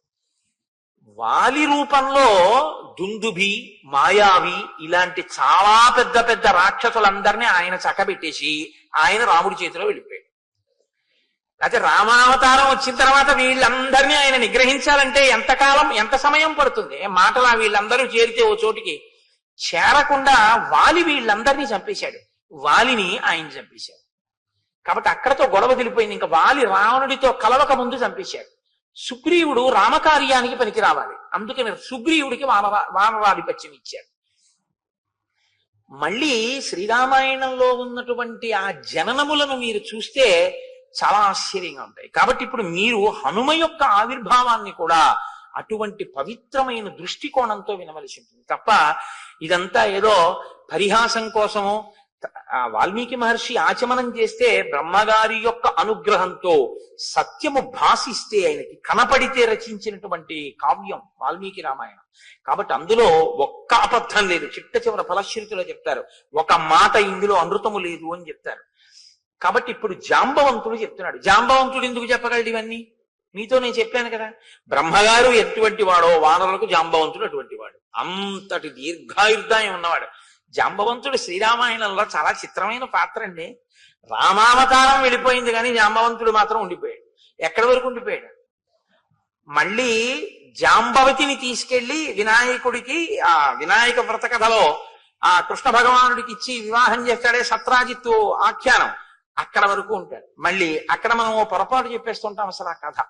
S1: వాలి రూపంలో దుందుభి, మాయావి ఇలాంటి చాలా పెద్ద పెద్ద రాక్షసులందరినీ ఆయన చక్కబెట్టేసి ఆయన రాముడి చేతిలో వెళ్ళిపోయాడు. అయితే రామావతారం వచ్చిన తర్వాత వీళ్ళందరినీ ఆయన నిగ్రహించాలంటే ఎంతకాలం, ఎంత సమయం పడుతుంది? మాటలా వీళ్ళందరూ చేరితే ఓ చోటికి చేరకుండా వాలి వీళ్ళందరినీ చంపేశాడు. వాలిని ఆయన చంపేశాడు. కాబట్టి అక్కడతో గొడవ తెలిపోయింది. ఇంకా వాలి రావణుడితో కలవక ముందు చంపేశాడు. సుగ్రీవుడు రామకార్యానికి పనికి రావాలి, అందుకని సుగ్రీవుడికి వానరాధిపత్యం ఇచ్చాడు. మళ్ళీ శ్రీరామాయణంలో ఉన్నటువంటి ఆ జననములను మీరు చూస్తే చాలా ఆశ్చర్యంగా ఉంటాయి. కాబట్టి ఇప్పుడు మీరు హనుమ యొక్క ఆవిర్భావాన్ని కూడా అటువంటి పవిత్రమైన దృష్టికోణంతో వినవలసి ఉంటుంది తప్ప ఇదంతా ఏదో పరిహాసం కోసమో. వాల్మీకి మహర్షి ఆచమనం చేస్తే బ్రహ్మగారి యొక్క అనుగ్రహంతో సత్యము భాసిస్తే ఆయనకి కనపడితే రచించినటువంటి కావ్యం వాల్మీకి రామాయణం. కాబట్టి అందులో ఒక్క అబద్ధం లేదు. చిట్ట చివర ఫలశ్రుతిలో చెప్తారు, ఒక మాట ఇందులో అమృతము లేదు అని చెప్తారు. కాబట్టి ఇప్పుడు జాంబవంతుడు చెప్తున్నాడు. జాంబవంతుడు ఎందుకు చెప్పగలడు ఇవన్నీ? మీతో నేను చెప్పాను కదా, బ్రహ్మగారు ఎటువంటి వాడో వానరులకు జాంబవంతుడు అటువంటి వాడు. అంతటి దీర్ఘాయుర్దాయం ఉన్నవాడు జాంబవంతుడు. శ్రీరామాయణంలో చాలా చిత్రమైన పాత్ర అండి. రామావతారం వెళ్ళిపోయింది కానీ జాంబవంతుడు మాత్రం ఉండిపోయాడు. ఎక్కడి వరకు ఉండిపోయాడు? మళ్ళీ జాంబవతిని తీసుకెళ్లి వినాయకుడికి ఆ వినాయక వ్రత కథలో ఆ కృష్ణ భగవానుడికి ఇచ్చి వివాహం చేస్తాడే సత్రాజిత్తు ఆఖ్యానం, అక్కడ వరకు ఉంటాడు. మళ్ళీ అక్కడ మనం ఓ పొరపాటు చెప్పేస్తుంటాం. అసలు ఆ కథ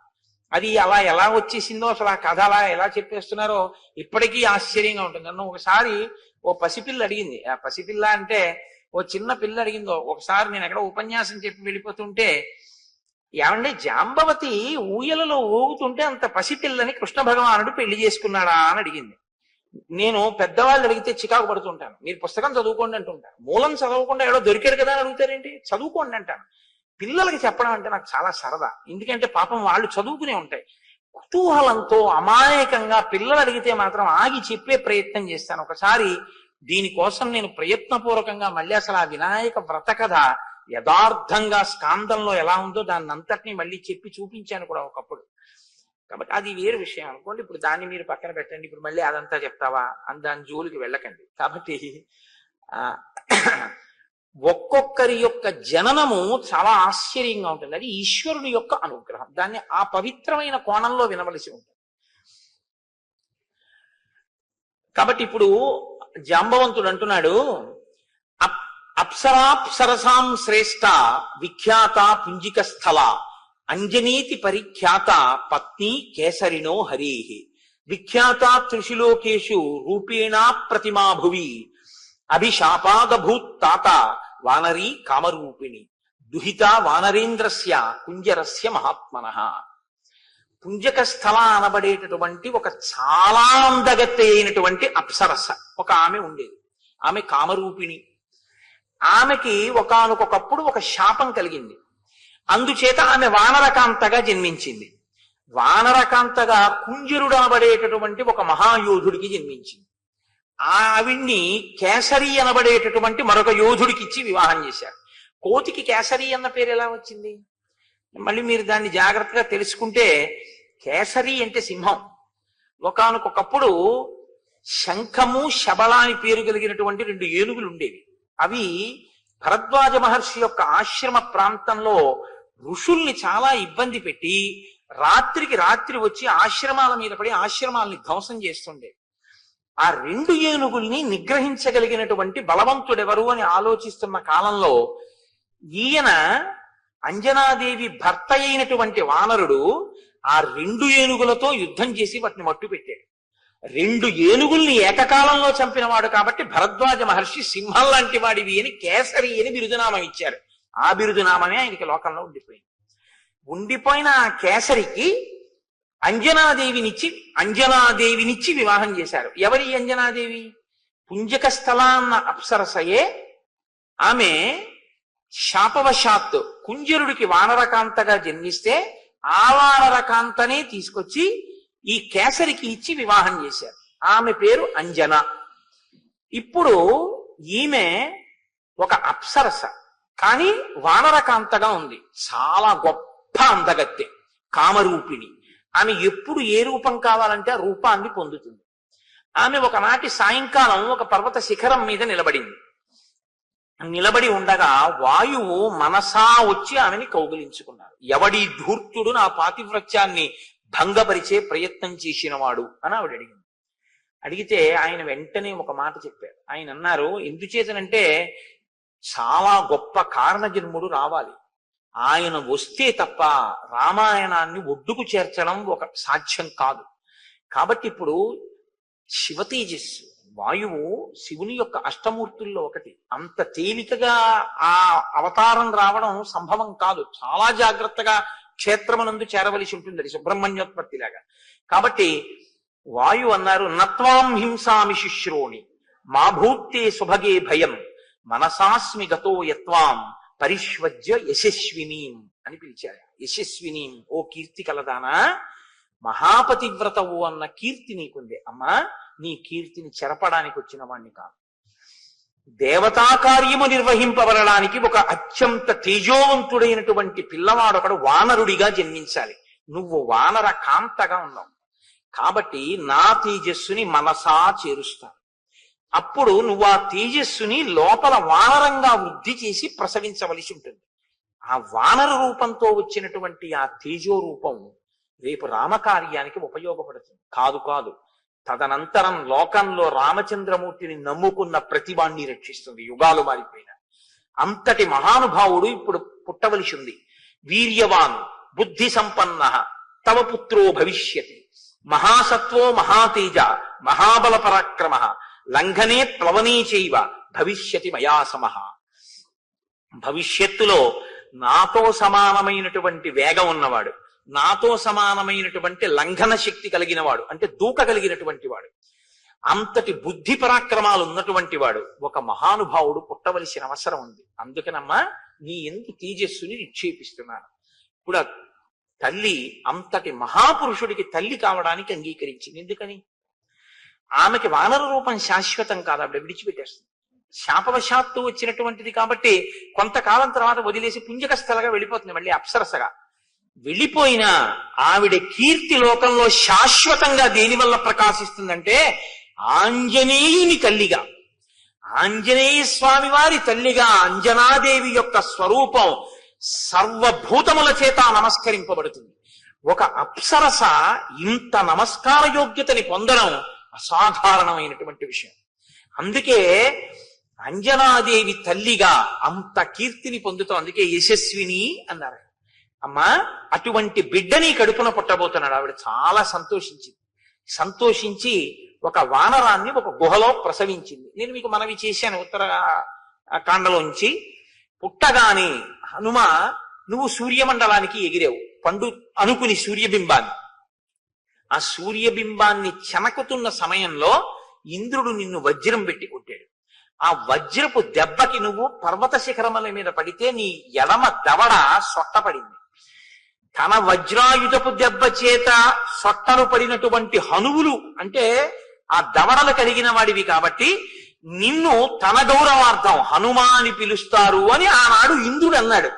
S1: అది అలా ఎలా వచ్చేసిందో, అసలు ఆ కథ అలా ఎలా చెప్పేస్తున్నారో ఇప్పటికీ ఆశ్చర్యంగా ఉంటుంది. నన్ను ఒకసారి ఓ పసిపిల్ల అడిగింది. ఆ పసిపిల్ల అంటే ఓ చిన్న పిల్ల అడిగిందో ఒకసారి, నేను ఎక్కడ ఉపన్యాసం చెప్పి వెళ్ళిపోతుంటే, ఏమంటే జాంబవతి ఊయలలో ఊగుతుంటే అంత పసిపిల్లని కృష్ణ భగవానుడు పెళ్లి చేసుకున్నాడా అని అడిగింది. నేను పెద్దవాళ్ళు అడిగితే చికాకు పడుతుంటాను. మీరు పుస్తకం చదువుకోండి అంటుంటాను. మూలం చదవకుండా ఏడో దొరికాడు కదా అని అడుగుతారేంటి? చదువుకోండి అంటాను. పిల్లలకి చెప్పడం అంటే నాకు చాలా సరదా. ఎందుకంటే పాపం వాళ్ళు చదువుకునే ఉంటాయి. కుతూహలంతో అమాయకంగా పిల్లలు అడిగితే మాత్రం ఆగి చెప్పే ప్రయత్నం చేస్తాను. ఒకసారి దీనికోసం నేను ప్రయత్నపూర్వకంగా మళ్ళీ అసలు ఆ వినాయక వ్రత కథ యథార్థంగా స్కాందంలో ఎలా ఉందో దాన్ని అంతటినీ మళ్ళీ చెప్పి చూపించాను కూడా ఒకప్పుడు. కాబట్టి అది వేరు విషయం అనుకోండి. ఇప్పుడు దాన్ని మీరు పక్కన పెట్టండి. ఇప్పుడు మళ్ళీ అదంతా చెప్తావా అని దాని జోలికి వెళ్ళకండి. కాబట్టి ఒక్కొక్కరి యొక్క జననము చాలా ఆశ్చర్యంగా ఉంటుంది. అది ఈశ్వరుని యొక్క అనుగ్రహం. దాన్ని ఆ పవిత్రమైన కోణంలో వినవలసి ఉంటుంది. కాబట్టి ఇప్పుడు జాంబవంతుడు అంటున్నాడు, అప్సరాప్సరసాం శ్రేష్ఠ విఖ్యాత పుంజిక స్థల అంజనీతి పరిఖ్యాత పత్ని కేసరినో హరి విఖ్యాత త్రిశులోకేషు రూపేణా ప్రతిమా భువి అభిశాపాదభూత్ తాత వానరీ కామరూపిణి దుహిత వానరేంద్రస్య కుంజరస్య మహాత్మనః. పుంజక స్థల అనబడేటటువంటి ఒక చాలా అందగత్తె అయినటువంటి అప్సరస ఒక ఆమె ఉండేది. ఆమె కామరూపిణి. ఆమెకి ఒకానొకప్పుడు ఒక శాపం కలిగింది. అందుచేత ఆమె వానరకాంతగా జన్మించింది. వానరకాంతగా కుంజరుడు అనబడేటటువంటి ఒక మహాయోధుడికి జన్మించింది. ఆవిడ్ని కేసరి అనబడేటటువంటి మరొక యోధుడికి ఇచ్చి వివాహం చేశారు. కోతికి కేసరి అన్న పేరు ఎలా వచ్చింది? మళ్ళీ మీరు దాన్ని జాగ్రత్తగా తెలుసుకుంటే, కేసరి అంటే సింహం. ఒకానొకప్పుడు శంఖము శబళ అని పేరు కలిగినటువంటి 2 ఏనుగులు ఉండేవి. అవి భరద్వాజ మహర్షి యొక్క ఆశ్రమ ప్రాంతంలో ఋషుల్ని చాలా ఇబ్బంది పెట్టి రాత్రికి రాత్రి వచ్చి ఆశ్రమాల మీద పడి ఆశ్రమాలని ధ్వంసం చేస్తుండే. ఆ 2 ఏనుగుల్ని నిగ్రహించగలిగినటువంటి బలవంతుడెవరు అని ఆలోచిస్తున్న కాలంలో ఈయన అంజనాదేవి భర్త అయినటువంటి వానరుడు ఆ 2 ఏనుగులతో యుద్ధం చేసి వాటిని మట్టు పెట్టాడు. 2 ఏనుగుల్ని ఏకకాలంలో చంపినవాడు కాబట్టి భరద్వాజ మహర్షి సింహం లాంటి వాడివి అని కేసరి అని బిరుదునామం ఇచ్చారు. ఆ బిరుదునామమే ఆయనకి లోకంలో ఉండిపోయింది. ఉండిపోయిన ఆ కేసరికి అంజనాదేవినిచ్చి వివాహం చేశారు. ఎవరి అంజనాదేవి? పుంజక స్థల అన్న అప్సరసయే. ఆమె శాపవశాత్తు కుంజరుడికి వానరకాంతగా జన్మిస్తే ఆ వానరకాంతనే తీసుకొచ్చి ఈ కేసరికి ఇచ్చి వివాహం చేశారు. ఆమె పేరు అంజన. ఇప్పుడు ఈమె ఒక అప్సరస, కానీ వానరకాంతగా ఉంది, చాలా గొప్ప అందగత్తె, కామరూపిణి. ఆమె ఎప్పుడు ఏ రూపం కావాలంటే ఆ రూపాన్ని పొందుతుంది. ఆమె ఒకనాటి సాయంకాలం ఒక పర్వత శిఖరం మీద నిలబడింది. నిలబడి ఉండగా వాయువు మనసా వచ్చి ఆమెని కౌగిలించుకున్నాడు. ఎవడి ధూర్తుడు నా పాతివ్రత్యాన్ని భంగపరిచే ప్రయత్నం చేసినవాడు అని ఆవిడ అడిగింది. అడిగితే ఆయన వెంటనే ఒక మాట చెప్పారు. ఆయన అన్నారు, ఎందుచేతనంటే చాలా గొప్ప కారణజన్ముడు రావాలి, ఆయన వస్తే తప్ప రామాయణాన్ని ఒడ్డుకు చేర్చడం ఒక సాధ్యం కాదు. కాబట్టి ఇప్పుడు శివ తేజస్సు, వాయువు శివుని యొక్క అష్టమూర్తుల్లో ఒకటి. అంత తేలికగా ఆ అవతారం రావడం సంభవం కాదు. చాలా జాగ్రత్తగా క్షేత్రమునందు చేరవలసి ఉంటుంది, అది సుబ్రహ్మణ్యోత్పత్తిలాగా. కాబట్టి వాయు అన్నారు, నత్వాం హింసామి శుశ్రోణి మా భూత్తే సుభగే భయం మనసాస్మి గతో యత్వాం పరిష్వజ్య యశస్వినీం అని పిలిచారు. యశస్వినీం, ఓ కీర్తి కలదానా, మహాపతివ్రతవు అన్న కీర్తి నీకుంది. అమ్మా, నీ కీర్తిని చెరపడానికి వచ్చిన వాణ్ణి కాదు, దేవతా కార్యము నిర్వహింపబడడానికి ఒక అత్యంత తేజోవంతుడైనటువంటి పిల్లవాడొకడు వానరుడిగా జన్మించాలి. నువ్వు వానర కాంతగా ఉన్నావు, కాబట్టి నా తేజస్సుని మనసా చేరుస్తాను. అప్పుడు నువ్వు ఆ తేజస్సుని లోపల వానరంగా వృద్ధి చేసి ప్రసవించవలసి ఉంటుంది. ఆ వానర రూపంతో వచ్చినటువంటి ఆ తేజో రూపం రేపు రామకార్యానికి ఉపయోగపడుతుంది. కాదు కాదు, తదనంతరం లోకంలో రామచంద్రమూర్తిని నమ్ముకున్న ప్రతివాణ్ణి రక్షిస్తుంది. యుగాలు మారిపోయిన అంతటి మహానుభావుడు ఇప్పుడు పుట్టవలసి ఉంది. వీర్యవాన్ బుద్ధి సంపన్న తవ పుత్రో భవిష్యతి, మహాసత్వో మహాతేజ మహాబల పరాక్రమ లంఘనే ప్లవనీ చైవ భవిష్యతి మయా సమః. భవిష్యత్తులో నాతో సమానమైనటువంటి వేగం ఉన్నవాడు, నాతో సమానమైనటువంటి లంఘన శక్తి కలిగిన వాడు, అంటే దూకగలిగినటువంటి వాడు, అంతటి బుద్ధి పరాక్రమాలు ఉన్నటువంటి వాడు ఒక మహానుభావుడు పుట్టవలసిన అవసరం ఉంది. అందుకనమ్మా నీ ఎందు తేజస్సుని నిక్షేపిస్తున్నాను. ఇప్పుడు తల్లి అంతటి మహాపురుషుడికి తల్లి కావడానికి అంగీకరించింది. ఎందుకని? ఆమెకి వానర రూపం శాశ్వతం కాదు, ఆవిడ విడిచిపెట్టేస్తుంది. శాపవశాత్తు వచ్చినటువంటిది కాబట్టి కొంతకాలం తర్వాత వదిలేసి పుంజక స్థలగా వెళ్ళిపోతుంది, మళ్ళీ అప్సరసగా. వెళ్ళిపోయినా ఆవిడ కీర్తి లోకంలో శాశ్వతంగా దేనివల్ల ప్రకాశిస్తుందంటే ఆంజనేయుని తల్లిగా, ఆంజనేయ స్వామి వారి తల్లిగా అంజనాదేవి యొక్క స్వరూపం సర్వభూతముల చేత నమస్కరింపబడుతుంది. ఒక అప్సరస ఇంత నమస్కార యోగ్యతని పొందడం అసాధారణమైనటువంటి విషయం. అందుకే అంజనాదేవి తల్లిగా అంత కీర్తిని పొందుతాం. అందుకే యశస్విని అన్నారు. అమ్మా, అటువంటి బిడ్డని కడుపున పుట్టబోతున్నాడు. ఆవిడ చాలా సంతోషించింది. సంతోషించి ఒక వానరాన్ని ఒక గుహలో ప్రసవించింది. నేను మీకు మనవి చేశాను ఉత్తర కాండలోంచి. పుట్టగానే హనుమ, నువ్వు సూర్యమండలానికి ఎగిరావు పండు అనుకుని సూర్యబింబాన్ని. ఆ సూర్యబింబాన్ని చెనకుతున్న సమయంలో ఇంద్రుడు నిన్ను వజ్రం పెట్టి కొట్టాడు. ఆ వజ్రపు దెబ్బకి నువ్వు పర్వత శిఖరముల మీద పడితే నీ ఎడమ దవడ సొట్టపడింది. తన వజ్రాయుధపు దెబ్బ చేత సొట్టను పడినటువంటి హనువులు అంటే ఆ దవడలు కలిగిన వాడివి కాబట్టి నిన్ను తన గౌరవార్థం హనుమా అని పిలుస్తారు అని ఆనాడు ఇంద్రుడు అన్నాడు.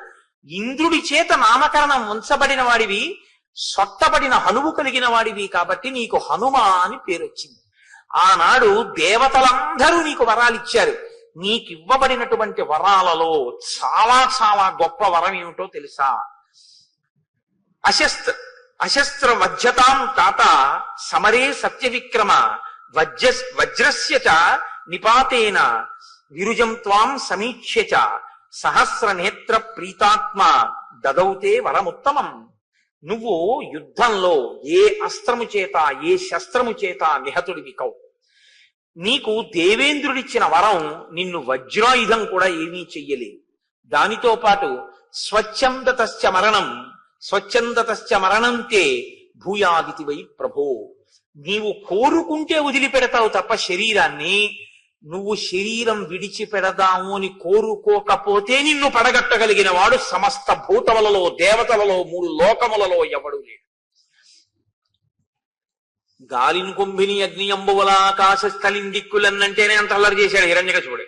S1: ఇంద్రుడి చేత నామకరణం ఉంచబడిన వాడివి, సొట్టబడిన హనువు కలిగిన వాడివి కాబట్టి నీకు హనుమా అని పేరు వచ్చింది. ఆనాడు దేవతలందరూ నీకు వరాలు ఇచ్చారు. నీకివ్వబడినటువంటి వరాలలో చాలా చాలా గొప్ప వరం ఏమిటో తెలుసా? అశస్త్ర వజ్రతాం తాత సమరే సత్య విక్రమ వజ్రస్య చ నిపాతేన విరుజం త్వాం సమీక్ష్య చ సహస్ర నేత్ర ప్రీతాత్మ దదౌతే వరముత్తమం. నువ్వు యుద్ధంలో ఏ అస్త్రము చేత ఏ శస్త్రము చేత నిహతుడివి కవు. నీకు దేవేంద్రుడిచ్చిన వరం నిన్ను వజ్రాయుధం కూడా ఏమీ చెయ్యలేదు. దానితో పాటు స్వచ్ఛందతశ్చ మరణంతే భూయాదితి వై ప్రభో. నీవు కోరుకుంటే వదిలిపెడతావు తప్ప శరీరాన్ని, నువ్వు శరీరం విడిచిపెడదాము అని కోరుకోకపోతే నిన్ను పడగట్టగలిగిన వాడు సమస్త భూతములలో దేవతలలో 3 లోకములలో ఎవడు లేడు. గాలిని కుంభిని అగ్ని అంబువల ఆకాశ స్థలిందిక్కులన్నంటేనే అంత అల్లరి చేశాడు హిరణ్యకశిపుడు.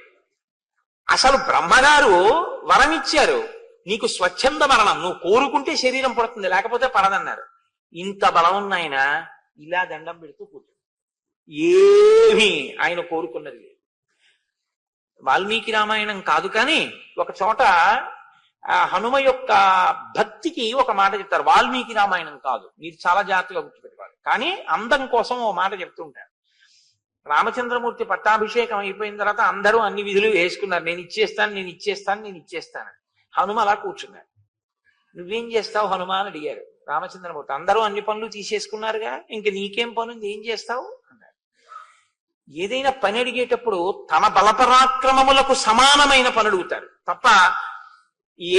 S1: అసలు బ్రహ్మగారు వరం ఇచ్చారు, నీకు స్వచ్ఛంద మరణం, నువ్వు కోరుకుంటే శరీరం పడుతుంది లేకపోతే పడదన్నారు. ఇంత బలం ఉన్న ఆయన ఇలా దండం పెడుతూ కూర్చుంది. ఏమీ ఆయన కోరుకున్నది లేదు. వాల్మీకి రామాయణం కాదు కానీ ఒక చోట హనుమ యొక్క భక్తికి ఒక మాట చెప్తారు. వాల్మీకి రామాయణం కాదు, మీరు చాలా జాగ్రత్తగా గుర్తుపెట్టుకోవాలి. కానీ అందం కోసం ఓ మాట చెప్తుంటారు. రామచంద్రమూర్తి పట్టాభిషేకం అయిపోయిన తర్వాత అందరూ అన్ని విధులు వేసుకున్నారు. నేను ఇచ్చేస్తాను. హనుమ అలా కూర్చున్నారు. నువ్వేం చేస్తావు హనుమ అని అడిగారు రామచంద్రమూర్తి. అందరూ అన్ని పనులు తీసేసుకున్నారుగా, ఇంక నీకేం పనుంది, ఏం చేస్తావు అన్నారు. ఏదైనా పని అడిగేటప్పుడు తన బలపరాక్రమములకు సమానమైన పని అడుగుతారు తప్ప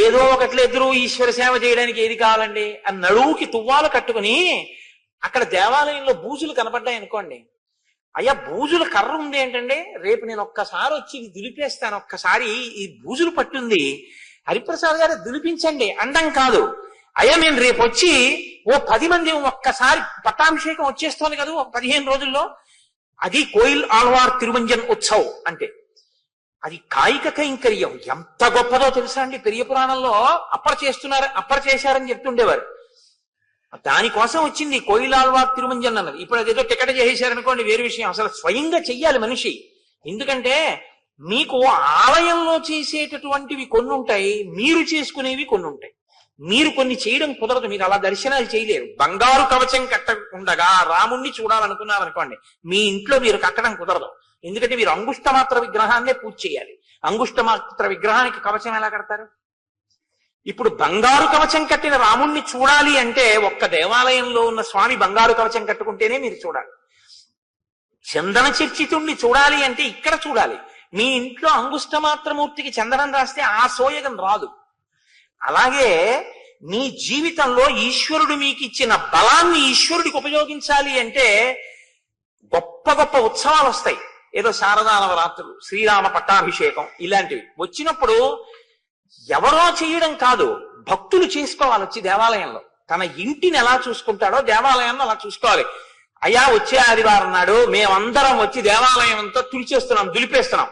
S1: ఏదో ఒకట్ల ఎదురు ఈశ్వర సేవ చేయడానికి ఏది కావాలండి అని నడువుకి తువ్వాలు కట్టుకుని అక్కడ దేవాలయంలో బూజులు కనపడ్డాయి అనుకోండి, అయ్యా బూజుల కర్ర ఉంది ఏంటంటే, రేపు నేను ఒక్కసారి వచ్చి ఇది దులిపేస్తాను, ఒక్కసారి ఈ బూజులు పట్టుంది, హరిప్రసాద్ గారు దులిపించండి అండం కాదు. అయ్యా నేను రేపు వచ్చి ఓ 10 మంది ఒక్కసారి పట్టాభిషేకం వచ్చేస్తోంది కదా 15 రోజుల్లో, అది కోయిల్ ఆళ్వార్ తిరుమంజన్ ఉత్సవ్ అంటే అది కాయిక కైంకర్యం ఎంత గొప్పదో తెలుసా అండి. పెరియ పురాణంలో అప్పర్ చేశారని చెప్తుండేవారు. దానికోసం వచ్చింది కోయిల్ ఆళ్వార్ తిరుమంజన్ అన్నది. ఇప్పుడు అదేదో టికెట్ చేసేశారనుకోండి వేరే విషయం, అసలు స్వయంగా చెయ్యాలి మనిషి. ఎందుకంటే మీకు ఆలయంలో చేసేటటువంటివి కొన్ని ఉంటాయి, మీరు చేసుకునేవి కొన్ని ఉంటాయి. మీరు కొన్ని చేయడం కుదరదు, మీరు అలా దర్శనాలు చేయలేరు. బంగారు కవచం కట్టకుండగా రాముణ్ణి చూడాలనుకున్నారనుకోండి, మీ ఇంట్లో మీరు కట్టడం కుదరదు. ఎందుకంటే మీరు అంగుష్టమాత్ర విగ్రహాన్నే పూజ చేయాలి. అంగుష్టమాత్ర విగ్రహానికి కవచం ఎలా కడతారు? ఇప్పుడు బంగారు కవచం కట్టిన రాముణ్ణి చూడాలి అంటే ఒక్క దేవాలయంలో ఉన్న స్వామి బంగారు కవచం కట్టుకుంటేనే మీరు చూడాలి. చందన చర్చితుణ్ణి చూడాలి అంటే ఇక్కడ చూడాలి. మీ ఇంట్లో అంగుష్టమాత్రమూర్తికి చందనం రాస్తే ఆ సోయగం రాదు. అలాగే మీ జీవితంలో ఈశ్వరుడు మీకు ఇచ్చిన బలాన్ని ఈశ్వరుడికి ఉపయోగించాలి అంటే గొప్ప గొప్ప ఉత్సవాలు వస్తాయి. ఏదో శారదా నవరాత్రులు, శ్రీరామ పట్టాభిషేకం ఇలాంటివి వచ్చినప్పుడు ఎవరో చేయడం కాదు, భక్తులు చేసుకోవాలి. వచ్చి దేవాలయంలో తన ఇంటిని ఎలా చూసుకుంటాడో దేవాలయాన్ని అలా చూసుకోవాలి. అయ్యా వచ్చే ఆదివారం నాడు మేమందరం వచ్చి దేవాలయం అంతా దులిపేస్తున్నాం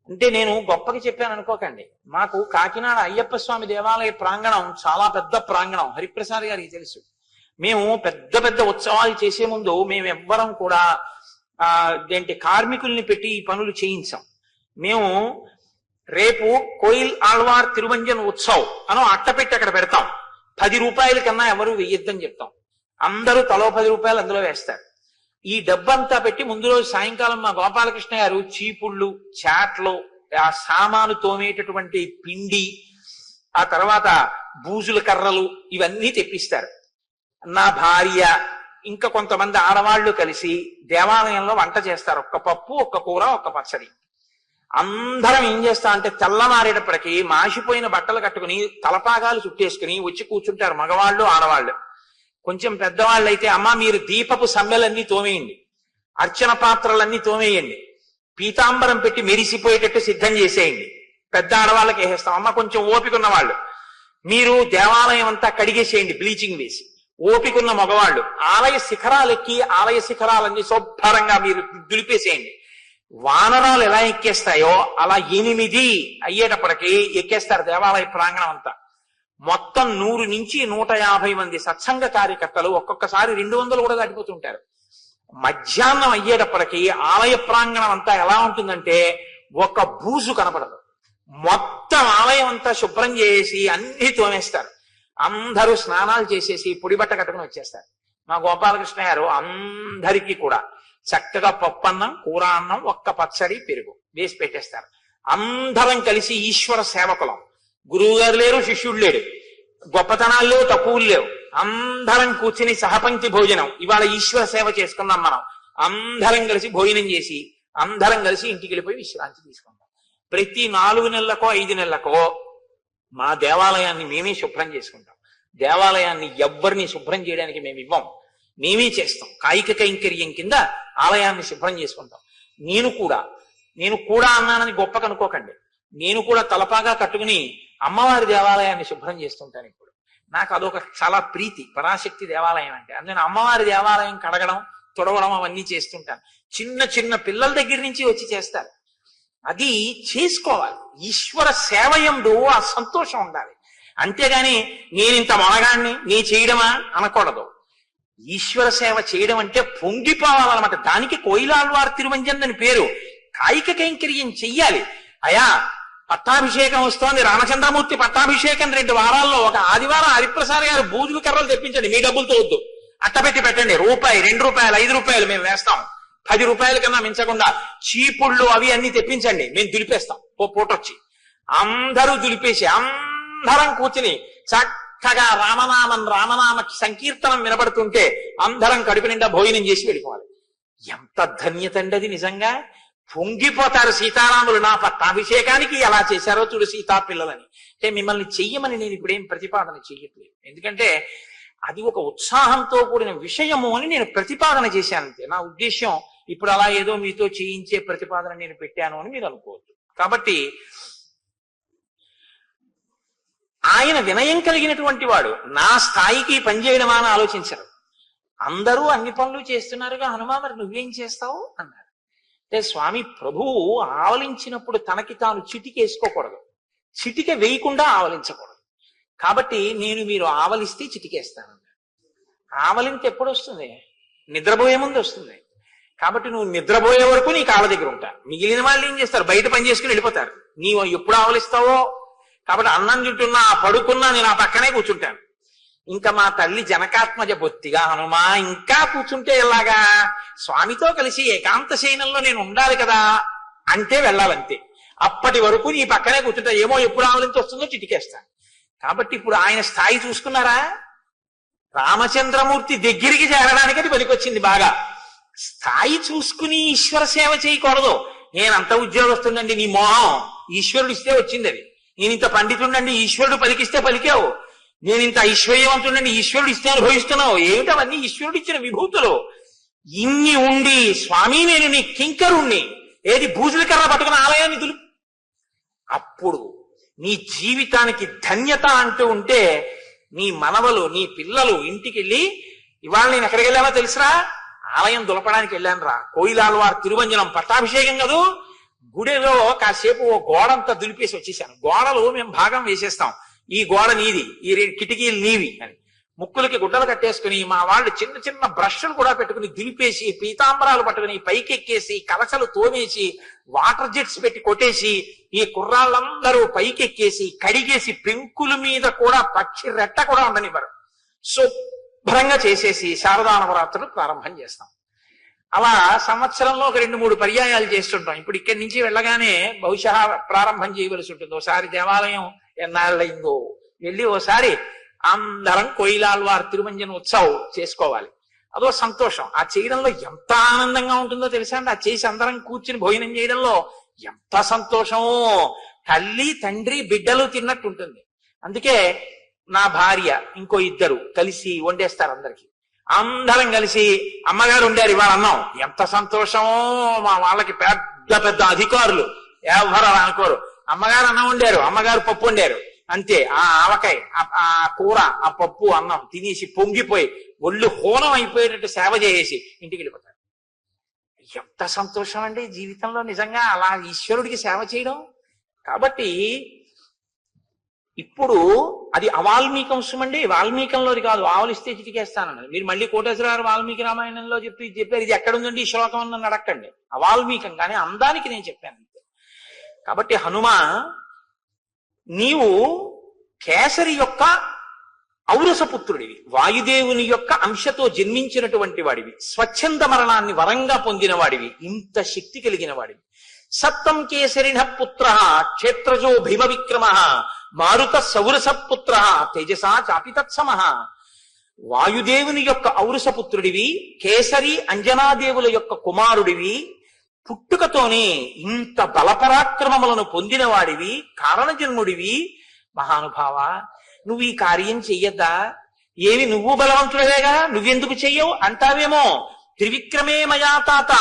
S1: అంటే నేను గొప్పకి చెప్పాను అనుకోకండి. మాకు కాకినాడ అయ్యప్ప స్వామి దేవాలయ ప్రాంగణం చాలా పెద్ద ప్రాంగణం, హరిప్రసాద్ గారికి తెలుసు. మేము పెద్ద పెద్ద ఉత్సవాలు చేసే ముందు మేమెవ్వరం కూడా కార్మికుల్ని పెట్టి ఈ పనులు చేయించాం. మేము రేపు కోయిల్ ఆళ్వార్ తిరుమంజన్ ఉత్సవ్ అని అట్ట పెట్టి అక్కడ పెడతాం. 10 రూపాయల కన్నా ఎవరు వెయ్యొద్దని చెప్తాం. అందరూ తలో 10 రూపాయలు అందులో వేస్తారు. ఈ డబ్బంతా పెట్టి ముందు రోజు సాయంకాలం మా గోపాలకృష్ణ గారు చీపుళ్ళు, చాట్లు, ఆ సామాను తోమేటటువంటి పిండి, ఆ తర్వాత బూజుల కర్రలు ఇవన్నీ తెప్పిస్తారు. నా భార్య ఇంకా కొంతమంది ఆడవాళ్లు కలిసి దేవాలయంలో వంట చేస్తారు. ఒక్క పప్పు, ఒక్క కూర, ఒక్క పచ్చడి. అందరం ఏం చేస్తా అంటే తెల్లమారేటప్పటికీ మాసిపోయిన బట్టలు కట్టుకుని తలపాగాలు చుట్టేసుకుని వచ్చి కూర్చుంటారు మగవాళ్ళు ఆడవాళ్ళు. కొంచెం పెద్దవాళ్ళు అయితే అమ్మ మీరు దీపపు సమ్మెలన్నీ తోమేయండి, అర్చన పాత్రలన్నీ తోమేయండి, పీతాంబరం పెట్టి మెరిసిపోయేటట్టు సిద్ధం చేసేయండి. పెద్ద ఆడవాళ్ళకి వేసేస్తాం. అమ్మ కొంచెం ఓపిక ఉన్న వాళ్ళు మీరు దేవాలయం అంతా కడిగేసేయండి బ్లీచింగ్ వేసి. ఓపికన్న మగవాళ్ళు ఆలయ శిఖరాలెక్కి ఆలయ శిఖరాలన్నీ శుభ్రంగా మీరు దులిపేసేయండి. వానరాలు ఎలా ఎక్కేస్తాయో అలా 8 అయ్యేటప్పటికి ఎక్కేస్తారు దేవాలయ ప్రాంగణం అంతా. మొత్తం 100 నుంచి 150 మంది సత్సంగ కార్యకర్తలు ఒక్కొక్కసారి 200 కూడా దాటిపోతుంటారు. మధ్యాహ్నం అయ్యేటప్పటికి ఆలయ ప్రాంగణం అంతా ఎలా ఉంటుందంటే ఒక బూజు కనపడదు. మొత్తం ఆలయం అంతా శుభ్రం చేసి అన్ని తోమేస్తారు. అందరూ స్నానాలు చేసేసి పొడి బట్ట కట్టుకుని వచ్చేస్తారు. మా గోపాలకృష్ణ గారు అందరికీ కూడా చక్కగా పప్పన్నం, కూర అన్నం, ఒక్క పచ్చడి, పెరుగు వేసి పెట్టేస్తారు. అందరం కలిసి ఈశ్వర సేవకులం. గురువు గారు లేరు, శిష్యుడు లేడు, గొప్పతనాలు లేవు, తక్కువలు లేవు. అందరం కూర్చుని సహపంక్తి భోజనం. ఇవాళ ఈశ్వర సేవ చేసుకున్నాం మనం. అందరం కలిసి భోజనం చేసి అందరం కలిసి ఇంటికి వెళ్ళిపోయి విశ్రాంతి తీసుకుంటాం. ప్రతి 4 నెలలకో 5 నెలలకో మా దేవాలయాన్ని మేమే శుభ్రం చేసుకుంటాం. దేవాలయాన్ని ఎవ్వరిని శుభ్రం చేయడానికి మేము ఇవ్వం, మేమే చేస్తాం. కాయిక కైంకర్యం కింద ఆలయాన్ని శుభ్రం చేసుకుంటాం. నేను కూడా అన్నానని గొప్ప కనుకోకండి. నేను కూడా తలపాగా కట్టుకుని అమ్మవారి దేవాలయాన్ని శుభ్రం చేస్తుంటాను. ఇప్పుడు నాకు అదొక చాలా ప్రీతి, పరాశక్తి దేవాలయం అంటే. నేను అమ్మవారి దేవాలయం కడగడం, తుడవడం అవన్నీ చేస్తుంటాను. చిన్న చిన్న పిల్లల దగ్గర నుంచి వచ్చి చేస్తారు. అది చేసుకోవాలి. ఈశ్వర సేవయందు ఆ సంతోషం ఉండాలి. అంతేగాని నేనింత మొనగాన్ని నీ చేయడమా అనకూడదు. ఈశ్వర సేవ చేయడం అంటే పొంగిపోవాలన్నమాట. దానికి కోయిలాళ్వార్ తిరువంజన్ అని పేరు. కాయిక కైంకర్యం చెయ్యాలి. అయా పట్టాభిషేకం వస్తోంది, రామచంద్రమూర్తి పట్టాభిషేకం 2 వారాల్లో, ఒక ఆదివారం హరిప్రసాద్ గారు బూజులు కర్రలు తెప్పించండి, మీ డబ్బులతో వద్దు, అట్టపెట్టి పెట్టండి, రూపాయి 2 రూపాయలు 5 రూపాయలు మేము వేస్తాం, 10 రూపాయల కన్నా మించకుండా చీపుళ్ళు అవి అన్ని తెప్పించండి, మేము దులిపేస్తాం. ఓ పూటొచ్చి అందరూ దులిపేసి అందరం కూర్చుని చక్కగా రామనామ సంకీర్తనం వినబడుతుంటే అందరం కడుపు నిండా భోజనం చేసి వెళ్ళిపోవాలి. ఎంత ధన్యత అండి అది. నిజంగా పొంగిపోతారు సీతారాములు. నా పట్టాభిషేకానికి ఎలా చేశారో చూడు సీతా పిల్లలని. అంటే మిమ్మల్ని చెయ్యమని నేను ఇప్పుడేం ప్రతిపాదన చెయ్యట్లేదు, ఎందుకంటే అది ఒక ఉత్సాహంతో కూడిన విషయము అని నేను ప్రతిపాదన చేశానంతే. నా ఉద్దేశ్యం ఇప్పుడు అలా ఏదో మీతో చేయించే ప్రతిపాదన నేను పెట్టాను అని మీరు అనుకోవద్దు. కాబట్టి ఆయన వినయం కలిగినటువంటి వాడు. నా స్థాయికి పనిచేయడమా అని ఆలోచించరు. అందరూ అన్ని పనులు చేస్తున్నారుగా హనుమా, మరి నువ్వేం చేస్తావు అన్నారు. అంటే స్వామి ప్రభువు ఆవలించినప్పుడు తనకి తాను చిటికేసుకోకూడదు, చిటిక వేయకుండా ఆవలించకూడదు. కాబట్టి నేను మీరు ఆవలిస్తే చిటికేస్తాను. ఆవలింత ఎప్పుడు వస్తుంది? నిద్రపోయే ముందు వస్తుంది. కాబట్టి నువ్వు నిద్రపోయే వరకు నీ కాళ్ళ దగ్గర ఉంటా. మిగిలిన వాళ్ళు ఏం చేస్తారు? బయట పని చేసుకుని వెళ్ళిపోతారు. నీవు ఎప్పుడు ఆవలిస్తావో. కాబట్టి అన్నం తింటున్నా పడుకున్నా నేను ఆ పక్కనే కూర్చుంటాను. ఇంకా మా తల్లి జనకాత్మజ బొత్తిగా హనుమా ఇంకా కూర్చుంటే ఎలాగా? స్వామితో కలిసి ఏకాంత శయనంలో నేను ఉండాలి కదా అంటే వెళ్ళాలంతే. అప్పటి వరకు నీ పక్కనే కూర్చుంటా. ఏమో ఎప్పుడు ఆవలించి వస్తుందో చిటికేస్తాను. కాబట్టి ఇప్పుడు ఆయన స్థాయి చూసుకున్నారా? రామచంద్రమూర్తి దగ్గరికి చేరడానికి అది పనికొచ్చింది బాగా. స్థాయి చూసుకుని ఈశ్వర సేవ చేయకూడదు. నేనంత ఉద్యోగస్తుండండి, నీ మోహం ఈశ్వరుడు ఇస్తే వచ్చింది అది. నేను ఇంత పండితుండండి, ఈశ్వరుడు పలికిస్తే పలికావు. నేను ఇంత ఐశ్వర్యవంతుండండి, ఈశ్వరుడు ఇస్తే అనుభవిస్తున్నావు. ఏమిటవన్నీ ఈశ్వరుడు ఇచ్చిన విభూతులు. ఇన్ని ఉండి స్వామి నేను నీ కింకరుణ్ణి, ఏది బూజుల కర్ర పట్టుకున్న ఆలయాన్ని దులు. అప్పుడు నీ జీవితానికి ధన్యత అంటూ ఉంటే నీ మనవలు నీ పిల్లలు ఇంటికి వెళ్ళి, ఇవాళ నేను ఎక్కడికి వెళ్ళావో తెలుసురా? ఆలయం దులపడానికి వెళ్ళాను రా. కోయిలాళ్వార్ తిరువంజనం పట్టాభిషేకం కదూ, గుడిలో కాసేపు ఓ గోడంతా దులిపేసి వచ్చేసాను. గోడలు మేము భాగం వేసేస్తాం, ఈ గోడ నీది, ఈ 2 కిటికీలు నీవి అని. ముక్కులకి గుడ్డలు కట్టేసుకుని మా వాళ్ళు చిన్న చిన్న బ్రష్లు కూడా పెట్టుకుని దులిపేసి, పీతాంబరాలు పట్టుకుని పైకెక్కేసి, కలసలు తోమేసి, వాటర్ జెట్స్ పెట్టి కొట్టేసి, ఈ కుర్రాళ్ళందరూ పైకెక్కేసి కడిగేసి, పెంకుల మీద కూడా పక్షి రెట్ట కూడా ఉండనివ్వరు, శుభ్రంగా చేసేసి శారదా నవరాత్రులు ప్రారంభం చేస్తాం. అలా సంవత్సరంలో ఒక 2-3 పర్యాయాలు చేస్తుంటాం. ఇప్పుడు ఇక్కడి నుంచి వెళ్ళగానే బహుశా ప్రారంభం చేయవలసి ఉంటుంది. ఒకసారి దేవాలయం ఎన్నాళ్ళయిందో వెళ్ళి ఓసారి అందరం కోయిలాళ్వార్ తిరువంజన ఉత్సవం చేసుకోవాలి. అదో సంతోషం. ఆ చేయడంలో ఎంత ఆనందంగా ఉంటుందో తెలుసా అండి. ఆ చేసి అందరం కూర్చుని భోజనం చేయడంలో ఎంత సంతోషమో. తల్లి తండ్రి బిడ్డలు తిన్నట్టు ఉంటుంది. అందుకే నా భార్య ఇంకో 2 కలిసి వండేస్తారు అందరికి. అందరం కలిసి అమ్మగారు వండారు ఇవాళ అన్నం, ఎంత సంతోషమో. మా వాళ్ళకి పెద్ద పెద్ద అధికారులు ఎవరు అనుకోరు. అమ్మగారు అన్నం వండారు, అమ్మగారు పప్పు వండారు, అంతే. ఆ ఆవకాయ, ఆ కూర, ఆ పప్పు అన్నం తినేసి పొంగిపోయి ఒళ్ళు హోనం అయిపోయేటట్టు సేవ చేసేసి ఇంటికి వెళ్ళిపోతారు. ఎంత సంతోషం అండి జీవితంలో నిజంగా అలా ఈశ్వరుడికి సేవ చేయడం. కాబట్టి ఇప్పుడు అది అవాల్మీకంశం అండి. వాల్మీకంలోది కాదు. ఆవలిస్తే చిటికేస్తానన్నది. మీరు మళ్ళీ కోటేశ్వరరావు వాల్మీకి రామాయణంలో చెప్పారు, ఇది ఎక్కడుందండి ఈ శ్లోకం అని అడక్కండి. అవాల్మీకం, కానీ అందానికి నేను చెప్పాను అంతే. కాబట్టి హనుమ, నీవు కేసరి యొక్క ఔరసపుత్రుడివి, వాయుదేవుని యొక్క అంశతో జన్మించినటువంటి వాడివి, స్వచ్ఛంద మరణాన్ని వరంగా పొందిన వాడివి, ఇంత శక్తి కలిగిన వాడివి. సప్తం కేసరిణ పుత్ర క్షేత్రజో భీమ విక్రమ మారుత సౌరస పుత్ర తేజసా చాపి తత్సమ. వాయుదేవుని యొక్క ఔరసపుత్రుడివి, కేసరి అంజనాదేవుల యొక్క కుమారుడివి, పుట్టుకతోనే ఇంత బలపరాక్రమములను పొందిన వాడివి, కారణజన్ముడివి. మహానుభావ, నువ్వు ఈ కార్యం చెయ్యద్దా? ఏవి నువ్వు బలవంతుడవేగా, నువ్వెందుకు చెయ్యవు అంటావేమో. త్రివిక్రమే మయా తాత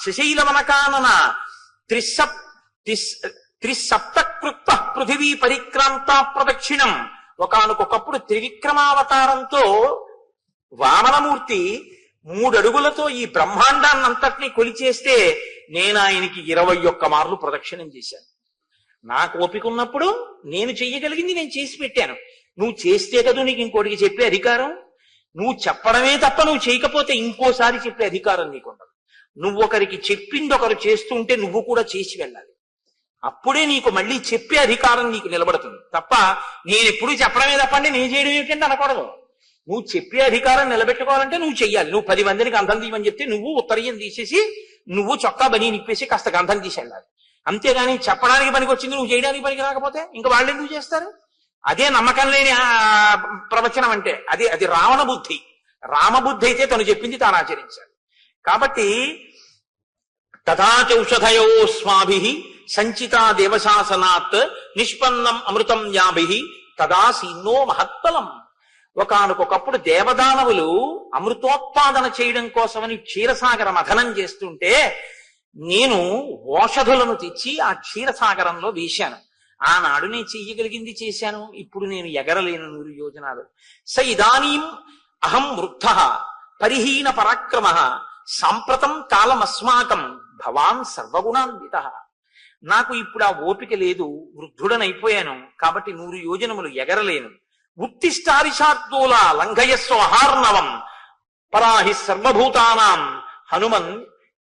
S1: శశైలవనకానన త్రిసప్తకృత్త పృథివీ పరిక్రాంత ప్రదక్షిణం. ఒకానొకప్పుడు త్రివిక్రమావతారంతో వామనమూర్తి 3 అడుగులతో ఈ బ్రహ్మాండాన్నంతటినీ కొలిచేస్తే నేను ఆయనకి 21 మార్లు ప్రదక్షిణం చేశాను. నాకు ఓపిక ఉన్నప్పుడు నేను చెయ్యగలిగింది నేను చేసి పెట్టాను. నువ్వు చేస్తే కదా నీకు ఇంకోటికి చెప్పే అధికారం. నువ్వు చెప్పడమే తప్ప నువ్వు చేయకపోతే ఇంకోసారి చెప్పే అధికారం నీకుండదు. నువ్వు ఒకరికి చెప్పింది ఒకరు చేస్తుంటే నువ్వు కూడా చేసి వెళ్ళాలి. అప్పుడే నీకు మళ్ళీ చెప్పే అధికారం నీకు నిలబడుతుంది తప్ప నేను ఎప్పుడు చెప్పడమే తప్పండి నేను చేయడం ఏమిటంటే అనకూడదు. నువ్వు చెప్పే అధికారం నిలబెట్టుకోవాలంటే నువ్వు చెయ్యాలి. నువ్వు 10 మందిని గంధం తీయమని చెప్తే నువ్వు ఉత్తరీయం తీసేసి నువ్వు చొక్కా బనీ నిప్పేసి కాస్త గంధం తీసి వెళ్ళాలి. అంతేగాని చెప్పడానికి పనికి వచ్చింది నువ్వు చేయడానికి పనికి రాకపోతే ఇంకా వాళ్ళు ఎందుకు చేస్తారు? అదే నమ్మకం లేని ప్రవచనం అంటే అది రావణ బుద్ధి. రామబుద్ధి అయితే తను చెప్పింది తాను ఆచరించాలి. కాబట్టి తథాచౌషధయోస్మాభి సంచితా దేవశాసనాత్ నిష్పన్నం అమృతం యాభి తదా సీన్నో మహత్ఫలం. ఒకానొకప్పుడు దేవదానవులు అమృతోత్పాదన చేయడం కోసమని క్షీరసాగర మథనం చేస్తుంటే నేను ఓషధులను తెచ్చి ఆ క్షీరసాగరంలో వేశాను. ఆనాడు నేను చెయ్యగలిగింది చేశాను. ఇప్పుడు నేను ఎగరలేను 100 యోజనాలు. స ఇదానీం అహం వృద్ధ పరిహీన పరాక్రమ సాంప్రతం కాలమస్మాకం భవాన్ సర్వగుణాన్విత. నాకు ఇప్పుడు ఆ ఓపిక లేదు, వృద్ధుడనైపోయాను. కాబట్టి 100 యోజనములు ఎగరలేను. ఉత్తిష్టారిషార్దూల లంఘయస్వ అహార్ణవం పరాహి సర్వభూతానాం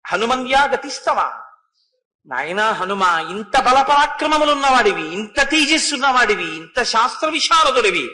S1: హనుమన్యా గతిస్తవ. నాయనా హనుమ, ఇంత బలపరాక్రమములున్నవాడివి, ఇంత తేజస్సున్నవాడివి, ఇంత శాస్త్ర విశారదుడివి,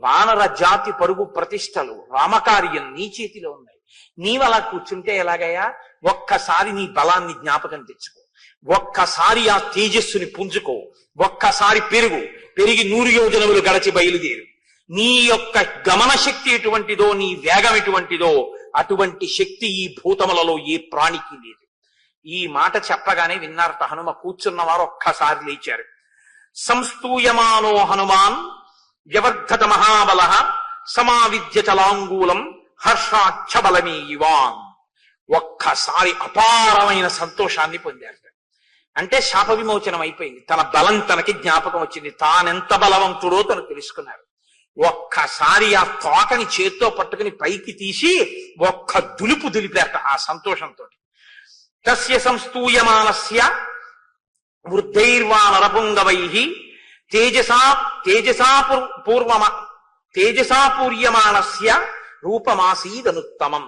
S1: వానర జాతి పరుగు ప్రతిష్టలు రామకార్యం నీ చేతిలో ఉన్నాయి. నీవలా కూర్చుంటే ఎలాగయ్యా? ఒక్కసారి నీ బలాన్ని జ్ఞాపకం తెచ్చుకో, ఒక్కసారి ఆ తేజస్సుని పుంజుకో, ఒక్కసారి పెరిగి 100 యోజనములు గడచి బయలుదేరు. నీ యొక్క గమన శక్తి ఎటువంటిదో, నీ వేగం ఎటువంటిదో అటువంటి శక్తి ఈ భూతములలో ఏ ప్రాణికి లేదు. ఈ మాట చెప్పగానే విన్నారట హనుమ. కూర్చున్నవారు ఒక్కసారి లేచారు. సంస్తూయమానో హనుమాన్ వ్యవర్ధత మహాబల సమావిద్య చలాంగూలం హర్షాక్షబలమే యువాన్. ఒక్కసారి అపారమైన సంతోషాన్ని పొందారు. అంటే శాప విమోచనం అయిపోయింది. తన బలం తనకి జ్ఞాపకం వచ్చింది. తానెంత బలవంతుడో తను తెలుసుకున్నారు. ఒక్కసారి ఆ తోకని చేత్తో పట్టుకుని పైకి తీసి ఒక్క దులిపారట ఆ సంతోషంతో. తస్య సంస్తూయమానస్య వృద్ధైర్వానరపుంగవై తేజసాపూర్యమానస్య రూపమాసీదనుత్తమం.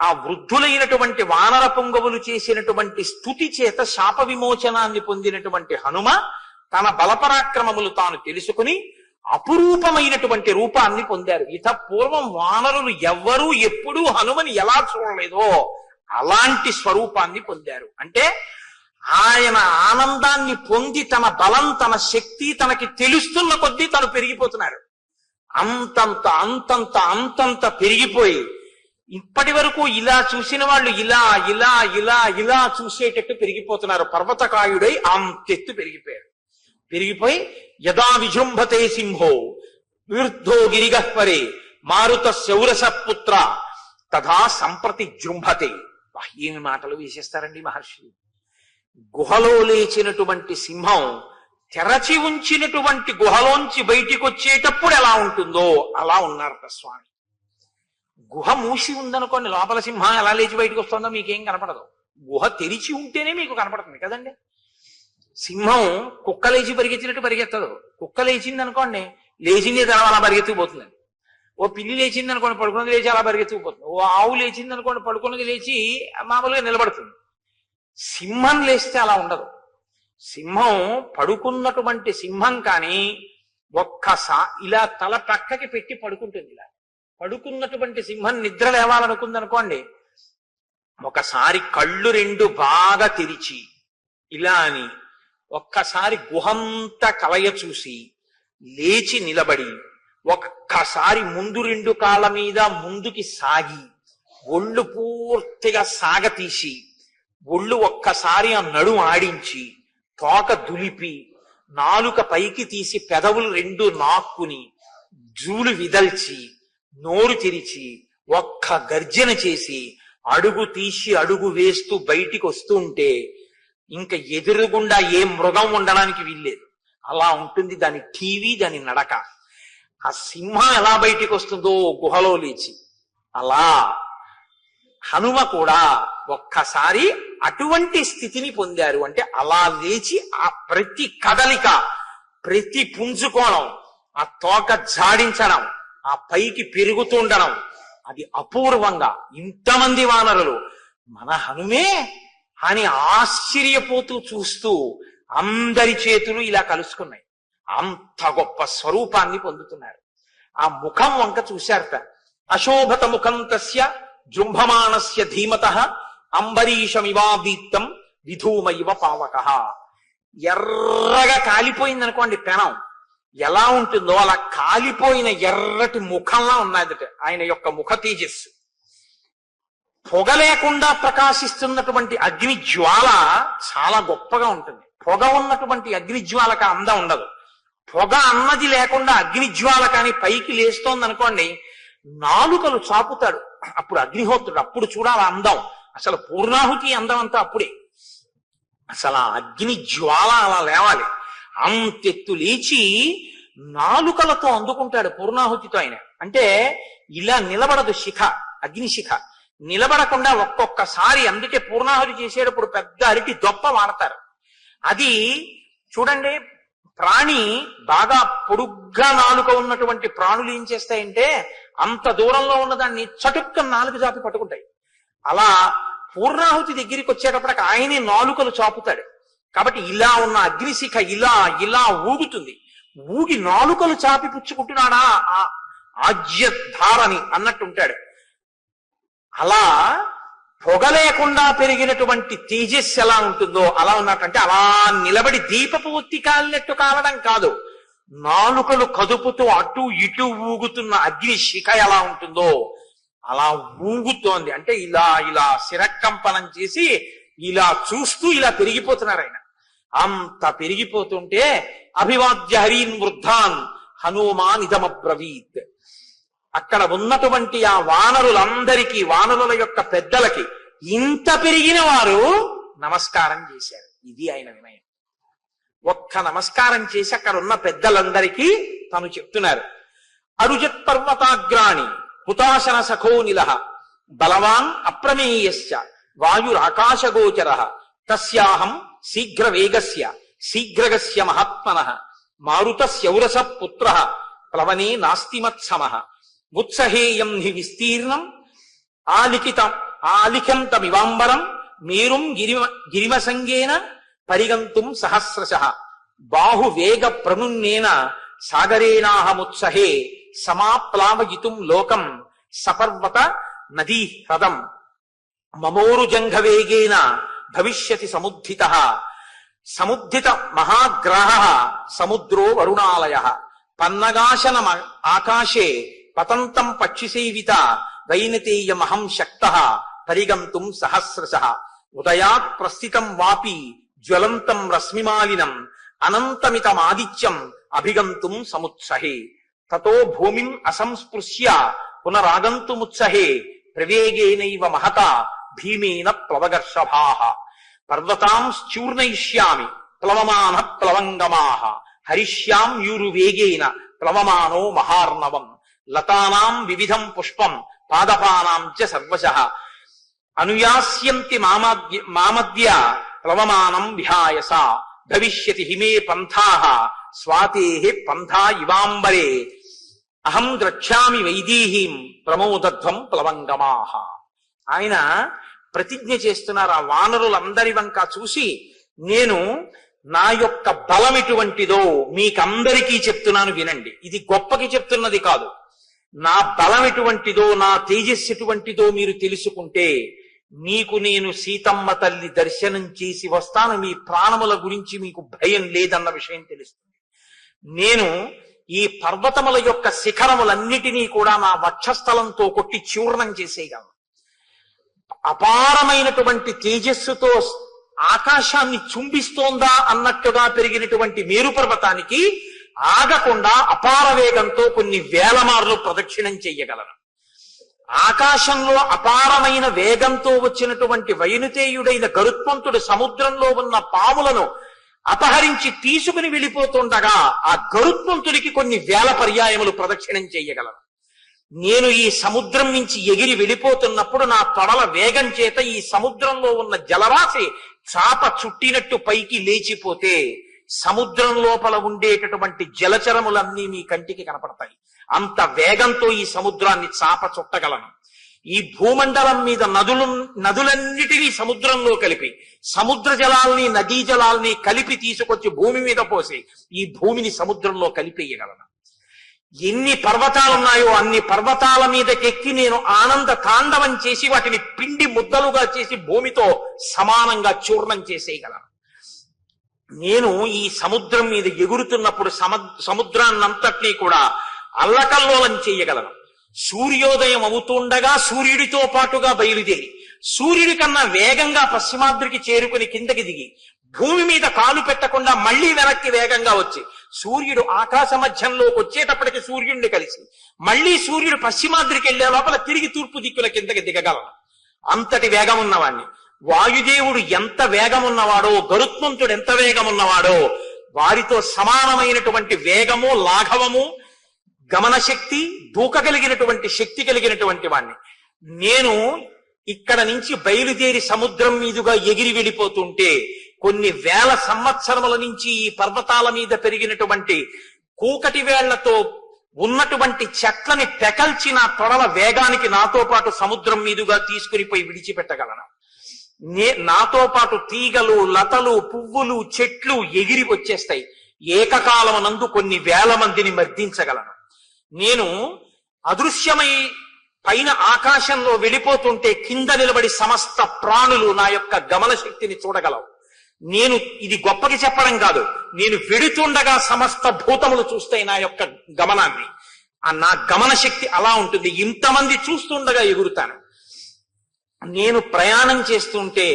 S1: ఆ వృద్ధులైనటువంటి వానర పుంగవులు చేసినటువంటి స్తుతి చేత శాప విమోచనాన్ని పొందినటువంటి హనుమ తన బలపరాక్రమములు తాను తెలుసుకుని అపురూపమైనటువంటి రూపాన్ని పొందారు. ఇత పూర్వం వానరులు ఎవ్వరూ ఎప్పుడూ హనుమని ఎలా చూడలేదో అలాంటి స్వరూపాన్ని పొందారు. అంటే ఆయన ఆనందాన్ని పొంది తన బలం తన శక్తి తనకి తెలుస్తున్న కొద్దీ తను పెరిగిపోతున్నారు. అంతంత అంతంత అంతంత పెరిగిపోయి ఇప్పటి వరకు ఇలా చూసిన వాళ్ళు ఇలా ఇలా ఇలా ఇలా చూసేటట్టు పెరిగిపోతున్నారు. పర్వతకాయుడై అంతెత్తు పెరిగిపోయి యదా విజృంభతే సింహో వివృద్ధో గిరిగహ్వరే మారుత శౌరస పుత్ర తథా సంప్రతి జృంభతే. ఏమి మాటలు వేసేస్తారండి మహర్షి. గుహలో లేచినటువంటి సింహం తెరచి ఉంచినటువంటి గుహలోంచి బయటికి వచ్చేటప్పుడు ఎలా ఉంటుందో అలా ఉన్నారట స్వామి. గుహ మూసి ఉందనుకోండి, లోపల సింహం ఎలా లేచి బయటకు వస్తుందో మీకేం కనపడదు. గుహ తెరిచి ఉంటేనే మీకు కనపడుతుంది కదండి. సింహం కుక్క లేచి పరిగెత్తినట్టు పరిగెత్తదు. కుక్క లేచింది అనుకోండి, లేచింది తన అలా పరిగెత్తుకుపోతుందండి. ఓ పిల్లి లేచింది అనుకోండి, పడుకున్నది లేచి అలా పరిగెత్తుకుపోతుంది. ఓ ఆవు లేచింది అనుకోండి, పడుకున్నది లేచి మామూలుగా నిలబడుతుంది. సింహం లేస్తే అలా ఉండదు. సింహం పడుకున్నటువంటి సింహం కానీ ఒక్కసారి ఇలా తల పక్కకి పెట్టి పడుకుంటుంది. ఇలా పడుకున్నటువంటి సింహం నిద్ర లేవాలనుకుంది అనుకోండి, ఒకసారి కళ్ళు 2 బాగా తెరిచి ఇలా అని ఒక్కసారి గుహంతా కలయ చూసి లేచి నిలబడి ఒక్కసారి ముందు 2 కాళ్ళ మీద ముందుకి సాగి ఒళ్ళు పూర్తిగా సాగతీసి ఒళ్ళు ఒక్కసారి ఆ నడుం ఆడించి తోక దులిపి నాలుక పైకి తీసి పెదవులు 2 నాక్కుని జూలు విదల్చి నోరు తెరిచి ఒక్క గర్జన చేసి అడుగు తీసి అడుగు వేస్తూ బయటికి వస్తూ ఉంటే ఇంకా ఎదురుగుండా ఏ మృగం ఉండడానికి వీల్లేదు. అలా ఉంటుంది దాని టీవీ, దాని నడక. ఆ సింహం ఎలా బయటికి వస్తుందో గుహలో లేచి అలా హనుమ కూడా ఒక్కసారి అటువంటి స్థితిని పొందారు. అంటే అలా లేచి ఆ ప్రతి కదలిక, ప్రతి పుంజుకోవడం, ఆ తోక జాడించడం, ఆ పైకి పెరుగుతుండడం, అది అపూర్వంగా ఇంతమంది వానరులు మన హనుమే అని ఆశ్చర్యపోతూ చూస్తూ అందరి చేతులు ఇలా కలుసుకున్నాయి. అంత గొప్ప స్వరూపాన్ని పొందుతున్నారు. ఆ ముఖం వంక చూశారట. అశోభత ముఖం తస్య జృంభమాణస్య ధీమతః అంబరీషమివాదీప్తం విధూమయివ పావకః. ఎర్రగా కాలిపోయింది అనుకోండి పెనం, ఎలా ఉంటుందో అలా కాలిపోయిన ఎర్రటి ముఖంలా ఉన్నదట ఆయన యొక్క ముఖ తేజస్సు. పొగ లేకుండా ప్రకాశిస్తున్నటువంటి అగ్ని జ్వాల చాలా గొప్పగా ఉంటుంది. పొగ ఉన్నటువంటి అగ్ని జ్వాలక అందం ఉండదు. పొగ అన్నది లేకుండా అగ్ని జ్వాల కానీ పైకి లేస్తోంది అనుకోండి, నాలుకలు చాపుతాడు అప్పుడు అగ్నిహోత్రుడు. అప్పుడు చూడాలి అందం. అసలు పూర్ణాహుతి అందం అంతా అప్పుడే. అసలు ఆ అగ్ని జ్వాల అలా లేవాలి. అంతెత్తు లేచి నాలుకలతో అందుకుంటాడు పూర్ణాహుతితో ఆయన. అంటే ఇలా నిలబడదు శిఖ, అగ్నిశిఖ నిలబడకుండా ఒక్కొక్కసారి. అందుకే పూర్ణాహుతి చేసేటప్పుడు పెద్ద అరటి దొప్ప వాడతారు. అది చూడండి, ప్రాణి బాగా పొడుగ్గా నాలుక ఉన్నటువంటి ప్రాణులు ఏం చేస్తాయంటే అంత దూరంలో ఉన్నదాన్ని చటుక్క నాలుక చాపి పట్టుకుంటాయి. అలా పూర్ణాహుతి దగ్గరికి వచ్చేటప్పటికి ఆయనే నాలుకలు చాపుతాడు. కాబట్టి ఇలా ఉన్న అగ్నిశిఖ ఇలా ఇలా ఊగుతుంది. ఊగి నాలుకలు చాపి పుచ్చుకుంటున్నాడా ఆ ఆజ్యధారని అన్నట్టుంటాడు. అలా పొగ లేకుండా పెరిగినటువంటి తేజస్సు ఎలా ఉంటుందో అలా ఉన్నట్టంటే అలా నిలబడి దీపపు ఒత్తి కాలినట్టు కాలడం కాదు, నాలుకలు కదుపుతూ అటు ఇటు ఊగుతున్న అగ్ని శిఖ ఎలా ఉంటుందో అలా ఊగుతోంది. అంటే ఇలా ఇలా శిరకంపనం చేసి ఇలా చూస్తూ ఇలా పెరిగిపోతున్నారు ఆయన. అంత పెరిగిపోతుంటే అభివాద్య హరీన్ వృద్ధాన్ హనుమాన్ ఇదమబ్రవీత్. అక్కడ ఉన్నటువంటి ఆ వానరులందరికీ, వానరుల యొక్క పెద్దలకి ఇంత పెరిగిన వారు నమస్కారం చేశారు. ఇది ఆయన వినయం. ఒక్క నమస్కారం చేసి అక్కడ ఉన్న పెద్దలందరికీ తను చెప్తున్నారు. అరుజత్ పర్వతాగ్రాణి హుతాశన సఖో నిలః బలవాన్ అప్రమేయస్య వాయురాకాశగోచరః తస్యాహం శీఘ్ర వేగస్య శీఘ్రగస్య మహాత్మనః మారుతస్యౌరస పుత్రః ప్లవనే నాస్తిమత్సమః ఉత్సహేయం హి విస్తీర్ణం ఆలిఖంతమివాంబరం మేరుం గిరిమసంగేన పరిగంతుం సహస్రశః బాహువేగ ప్రనున్నేన సాగరేణాహముత్సహే సమాప్లావయితుం లోకం సపర్వత నదీ హ్రదం మమోరుజంఘవేగేన భవిష్యతి సముద్ధితః సముద్ధిత మహాగ్రహః సముద్రో వరుణాలయః పన్నగాశన ఆకాశే పతంతం పక్షిసేవిత వైనతేయమహం శక్తః పరిగంతుం సహస్రశః ఉదయాత్ ప్రస్థితం వాపి జ్వలంతం రశ్మిమాలినం అనంతమితమాదిత్యం అభిగంతుం సముత్సహే తతో భూమిం అసంస్పృశ్య పునరాగంతుముత్సహే ప్రవేగేనైవ మహత భీమేన ప్లవగర్షభాః పర్వతాంశ్చూర్ణయిష్యామి ప్లవమాన ప్లవంగమాః హరిష్యాం యూరువేగేన ప్లవమానో మహార్ణవం లతానాం వివిధం పుష్పం పాదపానాం చ సర్వశః అనుయాస్యంతి మామద్య ప్లవమానం విహాయస భవిష్యతి హిమే పంథాః స్వాతేః పంథా ఇవాంబరే అహం ద్రక్ష్యామి వైదేహీం ప్రమోదధ్వం ప్లవంగమాః. ఆయన ప్రతిజ్ఞ చేస్తున్నారు. ఆ వానరులందరి వంక చూసి, నేను నా యొక్క బలం ఎటువంటిదో మీకందరికీ చెప్తున్నాను వినండి. ఇది గొప్పకి చెప్తున్నది కాదు. నా బలం ఎటువంటిదో, నా తేజస్సు ఎటువంటిదో మీరు తెలుసుకుంటే మీకు నేను సీతమ్మ తల్లి దర్శనం చేసి వస్తాను. మీ ప్రాణముల గురించి మీకు భయం లేదన్న విషయం తెలుస్తుంది. నేను ఈ పర్వతముల యొక్క శిఖరములన్నిటినీ కూడా నా వక్షస్థలంతో కొట్టి చూర్ణం చేసేయగలను. అపారమైనటువంటి తేజస్సుతో ఆకాశాన్ని చుంబిస్తోందా అన్నట్టుగా పెరిగినటువంటి మేరు పర్వతానికి ఆగకుండా అపార వేగంతో కొన్ని వేల మార్లు ప్రదక్షిణం చెయ్యగలను. ఆకాశంలో అపారమైన వేగంతో వచ్చినటువంటి వైనుతేయుడైన గరుత్మంతుడు సముద్రంలో ఉన్న పాములను అపహరించి తీసుకుని వెళ్ళిపోతుండగా ఆ గరుత్మంతుడికి కొన్ని వేల పర్యాయములు ప్రదక్షిణం చెయ్యగలను. నేను ఈ సముద్రం నుంచి ఎగిరి వెళ్ళిపోతున్నప్పుడు నా తొడల వేగం చేత ఈ సముద్రంలో ఉన్న జలరాశి చాప చుట్టినట్టు పైకి లేచిపోతే సముద్రం లోపల ఉండేటటువంటి జలచరములన్నీ మీ కంటికి కనపడతాయి. అంత వేగంతో ఈ సముద్రాన్ని చాప చుట్టగలను. ఈ భూమండలం మీద నదులన్నిటినీ సముద్రంలో కలిపి సముద్ర జలాల్ని నదీ జలాల్ని కలిపి తీసుకొచ్చి భూమి మీద పోసి ఈ భూమిని సముద్రంలో కలిపేయగలను. ఎన్ని పర్వతాలున్నాయో అన్ని పర్వతాల మీదకెక్కి నేను ఆనంద తాండవం చేసి వాటిని పిండి ముద్దలుగా చేసి భూమితో సమానంగా చూర్ణం చేసేయగలను. నేను ఈ సముద్రం మీద ఎగురుతున్నప్పుడు సముద్రాన్నంతటినీ కూడా అల్లకల్లోలం చేయగలను. సూర్యోదయం అవుతుండగా సూర్యుడితో పాటుగా బయలుదేరి సూర్యుడి కన్నా వేగంగా పశ్చిమాద్రికి చేరుకుని కిందకి దిగి భూమి మీద కాలు పెట్టకుండా మళ్లీ వెనక్కి వేగంగా వచ్చి సూర్యుడు ఆకాశ మధ్యంలోకి వచ్చేటప్పటికి సూర్యుడిని కలిసి మళ్లీ సూర్యుడు పశ్చిమాద్రికి వెళ్లే లోపల తిరిగి తూర్పు దిక్కుల కిందకి దిగగలను. అంతటి వేగం ఉన్నవాణ్ణి. వాయుదేవుడు ఎంత వేగం ఉన్నవాడో, గరుత్మంతుడు ఎంత వేగం ఉన్నవాడో, వారితో సమానమైనటువంటి వేగము, లాఘవము, గమన శక్తి, దూకగలిగినటువంటి శక్తి కలిగినటువంటి వాణ్ణి. నేను ఇక్కడ నుంచి బయలుదేరి సముద్రం మీదుగా ఎగిరి వెళ్ళిపోతుంటే కొన్ని వేల సంవత్సరముల నుంచి ఈ పర్వతాల మీద పెరిగినటువంటి కూకటి వేళ్లతో ఉన్నటువంటి చెట్లని పెకల్చి నా తొడల వేగానికి నాతో పాటు సముద్రం మీదుగా తీసుకుని పోయి విడిచిపెట్టగలను. నాతో పాటు తీగలు, లతలు, పువ్వులు, చెట్లు ఎగిరి వచ్చేస్తాయి. ఏకకాలమునందు కొన్ని వేల మందిని మర్దించగలను. నేను అదృశ్యమై పైన ఆకాశంలో వెళ్ళిపోతుంటే కింద నిలబడి సమస్త ప్రాణులు నా యొక్క గమన శక్తిని చూడగలవు. నేను ఇది గొప్పకి చెప్పడం కాదు, నేను వెడుతుండగా సమస్త భూతములు చూస్తాయి నా యొక్క గమనాన్ని. నా గమన శక్తి అలా ఉంటుంది. ఇంతమంది చూస్తుండగా ఎగురుతాను. నేను ప్రయాణం చేస్తుంటే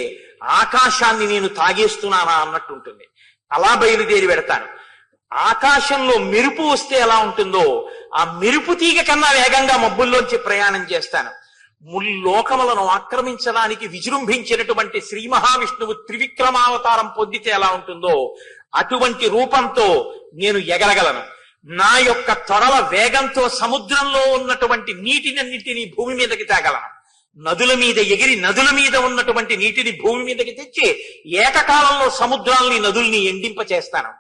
S1: ఆకాశాన్ని నేను తాగేస్తున్నానా అన్నట్టు ఉంటుంది. అలా బయలుదేరి పెడతాను. ఆకాశంలో మెరుపు వస్తే ఎలా ఉంటుందో ఆ మెరుపు తీగ కన్నా వేగంగా మబ్బుల్లోంచి ప్రయాణం చేస్తాను. ముల్లోకములను ఆక్రమించడానికి విజృంభించినటువంటి శ్రీ మహావిష్ణువు త్రివిక్రమావతారం పొందితే ఎలా ఉంటుందో అటువంటి రూపంతో నేను ఎగరగలను. నా యొక్క తొడల వేగంతో సముద్రంలో ఉన్నటువంటి నీటినన్నింటినీ భూమి మీదకి తేగలను. నదుల మీద ఎగిరి నదుల మీద ఉన్నటువంటి నీటిని భూమి మీదకి తెచ్చి ఏకకాలంలో సముద్రాల్ని, నదుల్ని ఎండింప చేస్తాను.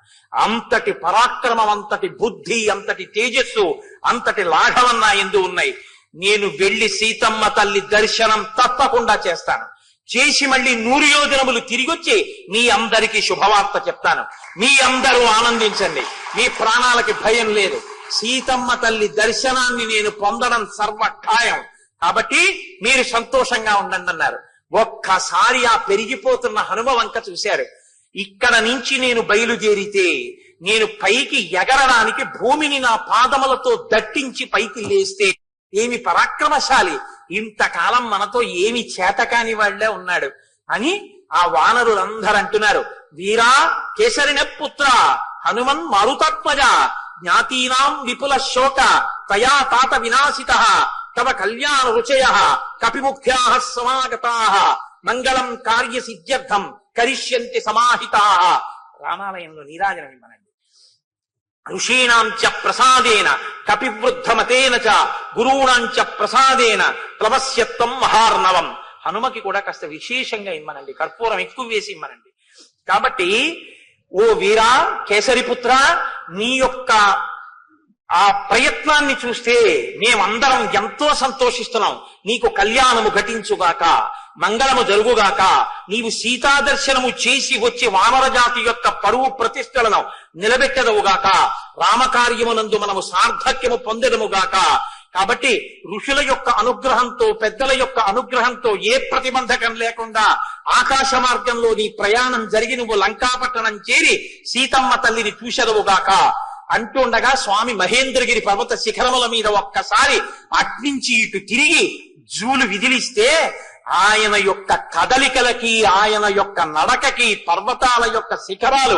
S1: అంతటి పరాక్రమం, అంతటి బుద్ధి, అంతటి తేజస్సు, అంతటి లాఘవం నా యందు ఉన్నాయి. నేను వెళ్లి సీతమ్మ తల్లి దర్శనం తప్పకుండా చేస్తాను. చేసి మళ్ళీ 100 యోజనములు తిరిగొచ్చి మీ అందరికీ శుభవార్త చెప్తాను. మీ అందరూ ఆనందించండి. మీ ప్రాణాలకి భయం లేదు. సీతమ్మ తల్లి దర్శనాన్ని నేను పొందడం సర్వఖాయం. కాబట్టి మీరు సంతోషంగా ఉండండి అన్నారు. ఒక్కసారి ఆ పెరిగిపోతున్న హనుమ వంక చూశారు. ఇక్కడ నుంచి నేను బయలుదేరితే నేను పైకి ఎగరడానికి భూమిని నా పాదములతో దట్టించి పైకి లేస్తే ఏమి పరాక్రమశాలి, ఇంతకాలం మనతో ఏమి చేతకాని వాళ్లే ఉన్నాడు అని ఆ వానరులందరూ అంటున్నారు. వీరా కేసరిన పుత్ర హనుమన్ మారుతాత్మజ జ్ఞాతీనాం విపుల శోక తయా తాత వినాశిత తవ కళ్యాణ రుచయ కపిముఖ్యా సమాగతా మంగళం కార్య సిద్ధ్యర్థం కరిష్యంతి సమాహితా. రామాలయంలో నీరాజనం ఇవ్వనండి. ఋషీణాంచ ప్రసాదేన కపివృద్ధమతేన చ గురూణాంచ ప్రసాదేన ప్లవస్యత్వం మహార్ణవం. హనుమకి కూడా కాస్త విశేషంగా ఇమ్మనండి, కర్పూరం ఎక్కువ వేసి ఇమ్మనండి. కాబట్టి ఓ వీరా కేసరిపుత్ర, నీ యొక్క ఆ ప్రయత్నాన్ని చూస్తే మేమందరం ఎంతో సంతోషిస్తున్నాం. నీకు కళ్యాణము ఘటించుగాక, మంగళము జరుగుగాక. నీవు సీతాదర్శనము చేసి వచ్చి వానర జాతి యొక్క పరువు ప్రతిష్టలను నిలబెట్టదవుగాక. రామకార్యమునందు మనము సార్థక్యము పొందడముగాక. కాబట్టి ఋషుల యొక్క అనుగ్రహంతో, పెద్దల యొక్క అనుగ్రహంతో ఏ ప్రతిబంధకం లేకుండా ఆకాశ మార్గంలో నీ ప్రయాణం జరిగి నువ్వు లంకాపట్టణం చేరి సీతమ్మ తల్లిని చూసెదవుగాక అంటుండగా స్వామి మహేంద్రగిరి పర్వత శిఖరముల మీద ఒక్కసారి అట్నుంచి ఇటు తిరిగి జూలు విదిలిస్తే ఆయన యొక్క కదలికలకి, ఆయన యొక్క నడకకి పర్వతాల యొక్క శిఖరాలు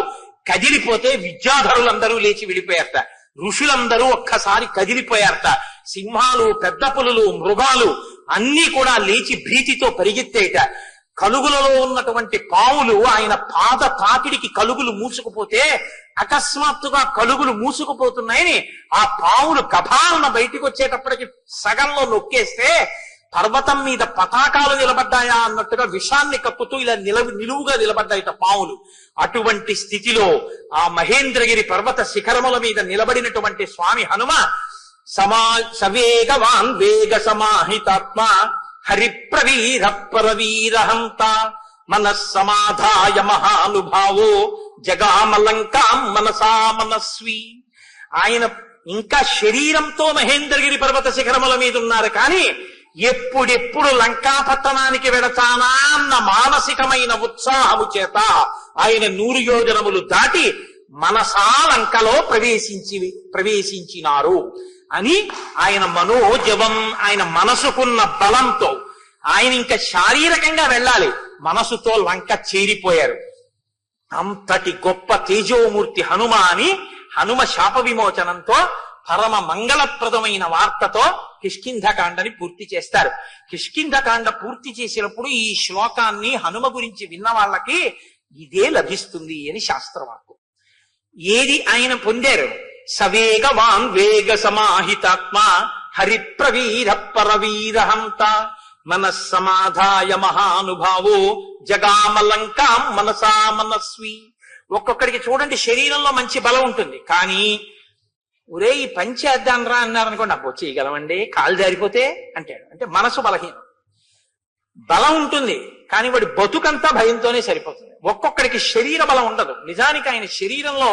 S1: కదిలిపోతే విద్యాధరులందరూ లేచి వెళ్ళిపోయారట. ఋషులందరూ ఒక్కసారి కదిలిపోయారట. సింహాలు, పెద్ద పులులు, మృగాలు అన్నీ కూడా లేచి భీతితో పరిగెత్తేట. కలుగులలో ఉన్నటువంటి పావులు ఆయన పాద తాకిడికి కలుగులు మూసుకుపోతే అకస్మాత్తుగా కలుగులు మూసుకుపోతున్నాయని ఆ పావులు గభాలన బయటికి వచ్చేటప్పటికి సగంలో నొక్కేస్తే పర్వతం మీద పతాకాలు నిలబడ్డాయా అన్నట్టుగా విషాన్ని కక్కుతూ ఇలా నిలువుగా నిలబడ్డాయిట పావులు. అటువంటి స్థితిలో ఆ మహేంద్రగిరి పర్వత శిఖరముల మీద నిలబడినటువంటి స్వామి హనుమ సవేగవాన్ వేగ సమాహితాత్మ హరిప్రవీర పరవీరహంత మనస్సమాధాయ మహానుభావో జగామలంకాం మనసా మనస్వి. ఆయన ఇంకా శరీరంతో మహేంద్రగిరి పర్వత శిఖరముల మీద ఉన్నారు, కానీ ఎప్పుడెప్పుడు లంకాపట్టణానికి వెడతానా అన్న మానసికమైన ఉత్సాహము చేత ఆయన 100 యోజనములు దాటి మనసా లంకలో ప్రవేశించినారు అని ఆయన మనోజవం, ఆయన మనసుకున్న బలంతో ఆయన ఇంకా శారీరకంగా వెళ్ళాలి, మనసుతో లంక చేరిపోయారు. అంతటి గొప్ప తేజోమూర్తి హనుమ అని హనుమ శాప విమోచనంతో పరమ మంగళప్రదమైన వార్తతో కిష్కింధకాండని పూర్తి చేస్తారు. కిష్కింధకాండ పూర్తి చేసినప్పుడు ఈ శ్లోకాన్ని హనుమ గురించి విన్న వాళ్ళకి ఇదే లభిస్తుంది అని శాస్త్రవాక్కు. ఏది ఆయన పొందారు? సవేగవాన్ వేగ సమాహితాత్మ హరిప్రవీర పరవీరహంత మనస్సమాధాయ మహానుభావో జగామలంకాం మనసా మనస్వి. ఒక్కొక్కడికి చూడండి శరీరంలో మంచి బలం ఉంటుంది, కానీ ఒరే ఈ పని చేద్దాం రా అన్నారనుకోండి, అబ్బో చేయగలమండి కాలు జారిపోతే అంటాడు. అంటే మనసు బలహీనం. బలం ఉంటుంది కానీ వాడి బతుకంతా భయంతోనే సరిపోతుంది. ఒక్కొక్కడికి శరీర బలం ఉండదు. నిజానికి ఆయన శరీరంలో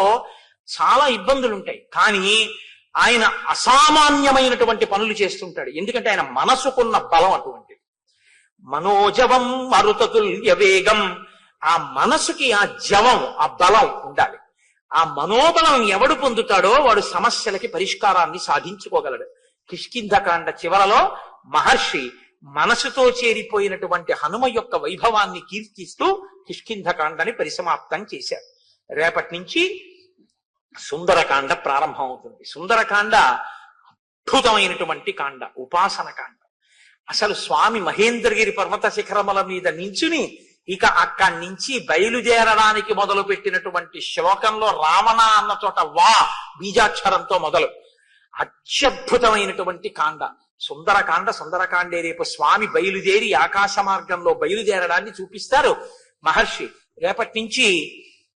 S1: చాలా ఇబ్బందులు ఉంటాయి, కానీ ఆయన అసామాన్యమైనటువంటి పనులు చేస్తుంటాడు. ఎందుకంటే ఆయన మనసుకున్న బలం అటువంటిది. మనోజవం మరుతతుల్య వేగం. ఆ మనసుకి ఆ జవం, ఆ బలం ఉండాలి. ఆ మనోబలం ఎవడు పొందుతాడో వాడు సమస్యలకి పరిష్కారాన్ని సాధించుకోగలడు. కిష్కింధకాండ చివరలో మహర్షి మనసుతో చేరిపోయినటువంటి హనుమ యొక్క వైభవాన్ని కీర్తిస్తూ కిష్కింధకాండని పరిసమాప్తం చేశారు. రేపటి నుంచి సుందరకాండ ప్రారంభం అవుతుంది. సుందరకాండ అద్భుతమైనటువంటి కాండ, ఉపాసన కాండ. అసలు స్వామి మహేంద్రగిరి పర్వత శిఖరముల మీద నించుని ఇక అక్కడి నుంచి బయలుదేరడానికి మొదలు పెట్టినటువంటి శ్లోకంలో రావణ అన్న చోట వా బీజాక్షరంతో మొదలు అత్యద్భుతమైనటువంటి కాండ సుందరకాండ. సుందరకాండే రేపు స్వామి బయలుదేరి ఆకాశ మార్గంలో బయలుదేరడాన్ని చూపిస్తారు మహర్షి. రేపటి నుంచి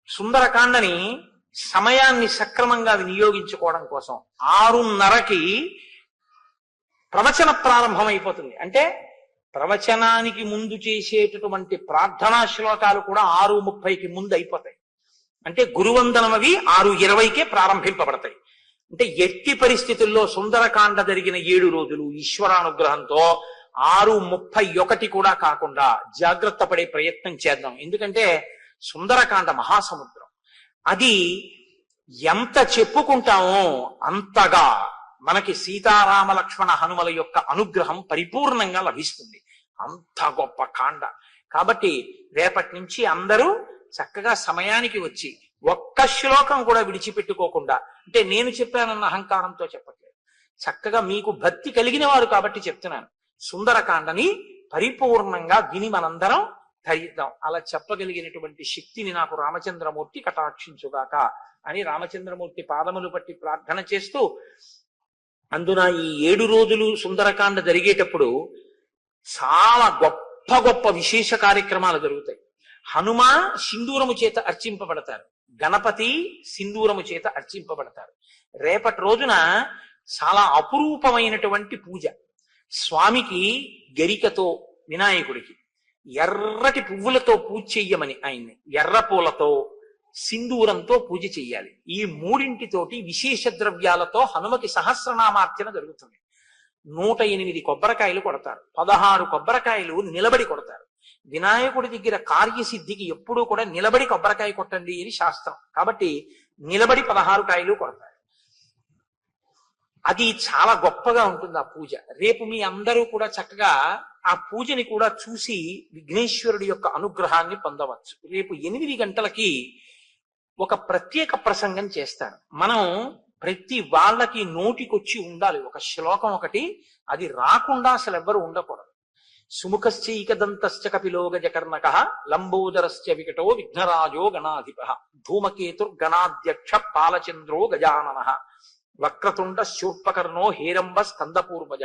S1: సుందరకాండని సమయాన్ని సక్రమంగా వినియోగించుకోవడం కోసం 6:30కి ప్రవచన ప్రారంభమైపోతుంది. అంటే ప్రవచనానికి ముందు చేసేటటువంటి ప్రార్థనా శ్లోకాలు కూడా 6:30కి ముందు అయిపోతాయి. అంటే గురువందనం అవి 6:20కే ప్రారంభింపబడతాయి. అంటే ఎట్టి పరిస్థితుల్లో సుందరకాండ జరిగిన 7 రోజులు ఈశ్వరానుగ్రహంతో 6:31 కూడా కాకుండా జాగ్రత్త పడే ప్రయత్నం చేద్దాం. ఎందుకంటే సుందరకాండ మహాసముద్రం. అది ఎంత చెప్పుకుంటామో అంతగా మనకి సీతారామ లక్ష్మణ హనుమల యొక్క అనుగ్రహం పరిపూర్ణంగా లభిస్తుంది. అంత గొప్ప కాండ. కాబట్టి రేపటి నుంచి అందరూ చక్కగా సమయానికి వచ్చి ఒక్క శ్లోకం కూడా విడిచిపెట్టుకోకుండా, అంటే నేను చెప్పానన్న అహంకారంతో చెప్పట్లేదు, చక్కగా మీకు భక్తి కలిగిన వారు కాబట్టి చెప్తున్నాను, సుందరకాండని పరిపూర్ణంగా విని మనందరం ధరిద్దాం. అలా చెప్పగలిగినటువంటి శక్తిని నాకు రామచంద్రమూర్తి కటాక్షించుగాక అని రామచంద్రమూర్తి పాదములు పట్టి ప్రార్థన చేస్తూ, అందున ఈ 7 రోజులు సుందరకాండ జరిగేటప్పుడు చాలా గొప్ప గొప్ప విశేష కార్యక్రమాలు జరుగుతాయి. హనుమ సింధూరము చేత అర్చింపబడతారు, గణపతి సింధూరము చేత అర్చింపబడతారు. రేపటి రోజున చాలా అపురూపమైనటువంటి పూజ. స్వామికి గరికతో, వినాయకుడికి ఎర్రటి పువ్వులతో పూజ చెయ్యమని ఆయన్ని ఎర్ర పూలతో సింధూరంతో పూజ చెయ్యాలి. ఈ 3 విశేష ద్రవ్యాలతో హనుమకి సహస్రనామార్చన జరుగుతుంది. 108 కొబ్బరికాయలు కొడతారు, 16 కొబ్బరికాయలు నిలబడి కొడతారు. వినాయకుడి దగ్గర కార్యసిద్ధికి ఎప్పుడూ కూడా నిలబడి కొబ్బరికాయ కొట్టండి అని శాస్త్రం. కాబట్టి నిలబడి 16 కాయలు కొడతారు. అది చాలా గొప్పగా ఉంటుంది ఆ పూజ. రేపు మీ అందరూ కూడా చక్కగా ఆ పూజని కూడా చూసి విఘ్నేశ్వరుడి యొక్క అనుగ్రహాన్ని పొందవచ్చు. రేపు 8 గంటలకి ఒక ప్రత్యేక ప్రసంగం చేస్తారు. మనం ప్రతి వాళ్ళకి నోటికొచ్చి ఉండాలి ఒక శ్లోకం ఒకటి. అది రాకుండా అసలు ఎవ్వరు ఉండకూడదు. సుముఖశ్చైకదంతశ్చ కపిలో గజకర్ణక లంబోదరస్య వికటో విఘ్నరాజో గణాధిప ధూమకేతుర్గణాధ్యక్ష పాలచంద్రో గజానన వక్రతుండ శూర్పకర్ణో హేరంబ స్కందపూర్వజ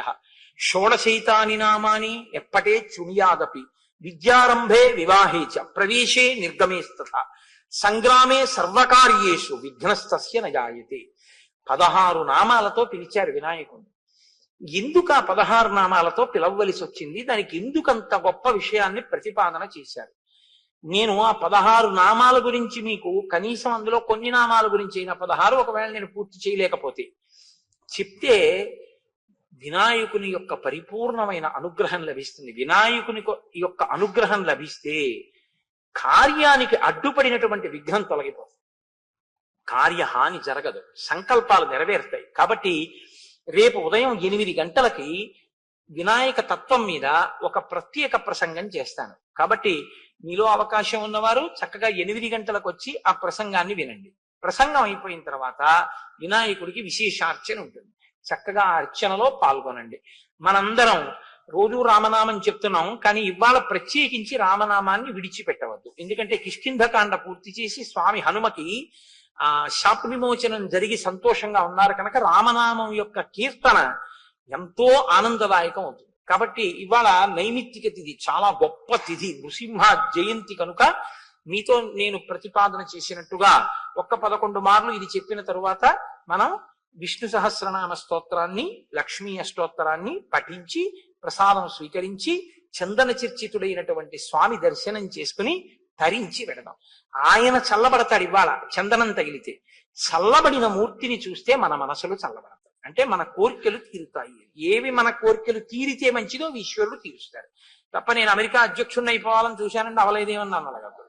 S1: షోడశైతాని నామాని ఎప్పటే చుణ్యాదపి విద్యారంభే వివాహే చ ప్రవేశే నిర్గమేస్తథ సంగ్రామే సర్వకార్యేషు విఘ్నస్తస్య నజాయతే. 16 నామాలతో పిలిచారు వినాయకుడు. ఎందుకు ఆ 16 నామాలతో పిలవవలసి వచ్చింది, దానికి ఎందుకంత గొప్ప విషయాన్ని ప్రతిపాదన చేశారు? నేను ఆ 16 నామాల గురించి మీకు కనీసం అందులో కొన్ని నామాల గురించి అయినా 16 ఒకవేళ నేను పూర్తి చేయలేకపోతే చెప్తే వినాయకుని యొక్క పరిపూర్ణమైన అనుగ్రహం లభిస్తుంది. వినాయకుని యొక్క అనుగ్రహం లభిస్తే కార్యానికి అడ్డుపడినటువంటి విఘ్నం తొలగిపోతుంది, కార్యహాని జరగదు, సంకల్పాలు నెరవేరుతాయి. కాబట్టి రేపు ఉదయం 8 గంటలకి వినాయక తత్వం మీద ఒక ప్రత్యేక ప్రసంగం చేస్తాను. కాబట్టి మీలో అవకాశం ఉన్నవారు చక్కగా 8 గంటలకు వచ్చి ఆ ప్రసంగాన్ని వినండి. ప్రసంగం అయిపోయిన తర్వాత వినాయకుడికి విశేషార్చన ఉంటుంది, చక్కగా ఆ అర్చనలో పాల్గొనండి. మనందరం రోజు రామనామం చెప్తున్నాం, కానీ ఇవాళ ప్రత్యేకించి రామనామాన్ని విడిచిపెట్టవద్దు. ఎందుకంటే కిష్కింధకాండ పూర్తి చేసి స్వామి హనుమకి శాప విమోచనం జరిగి సంతోషంగా ఉన్నారు కనుక రామనామం యొక్క కీర్తన ఎంతో ఆనందదాయకం అవుతుంది. కాబట్టి ఇవాళ నైమిత్తిక తిథి, చాలా గొప్ప తిథి, నృసింహ జయంతి కనుక మీతో నేను ప్రతిపాదన చేసినట్టుగా 11 మార్లు ఇది చెప్పిన తరువాత మనం విష్ణు సహస్రనామ స్తోత్రాన్ని, లక్ష్మీ అష్టోత్తరాన్ని పఠించి ప్రసాదం స్వీకరించి చందన చర్చితుడైనటువంటి స్వామి దర్శనం చేసుకుని తరించి పెడదాం. ఆయన చల్లబడతాడు. ఇవాళ చందనం తగిలితే చల్లబడిన మూర్తిని చూస్తే మన మనసులు చల్లబడతాయి, అంటే మన కోరికలు తీరుతాయి. ఏవి మన కోరికలు తీరితే మంచిదో ఈశ్వరుడు తీరుస్తాడు తప్ప నేను అమెరికా అధ్యక్షుడిని అయిపోవాలని చూశానంటే అవలేదేమన్నా అనగలదు.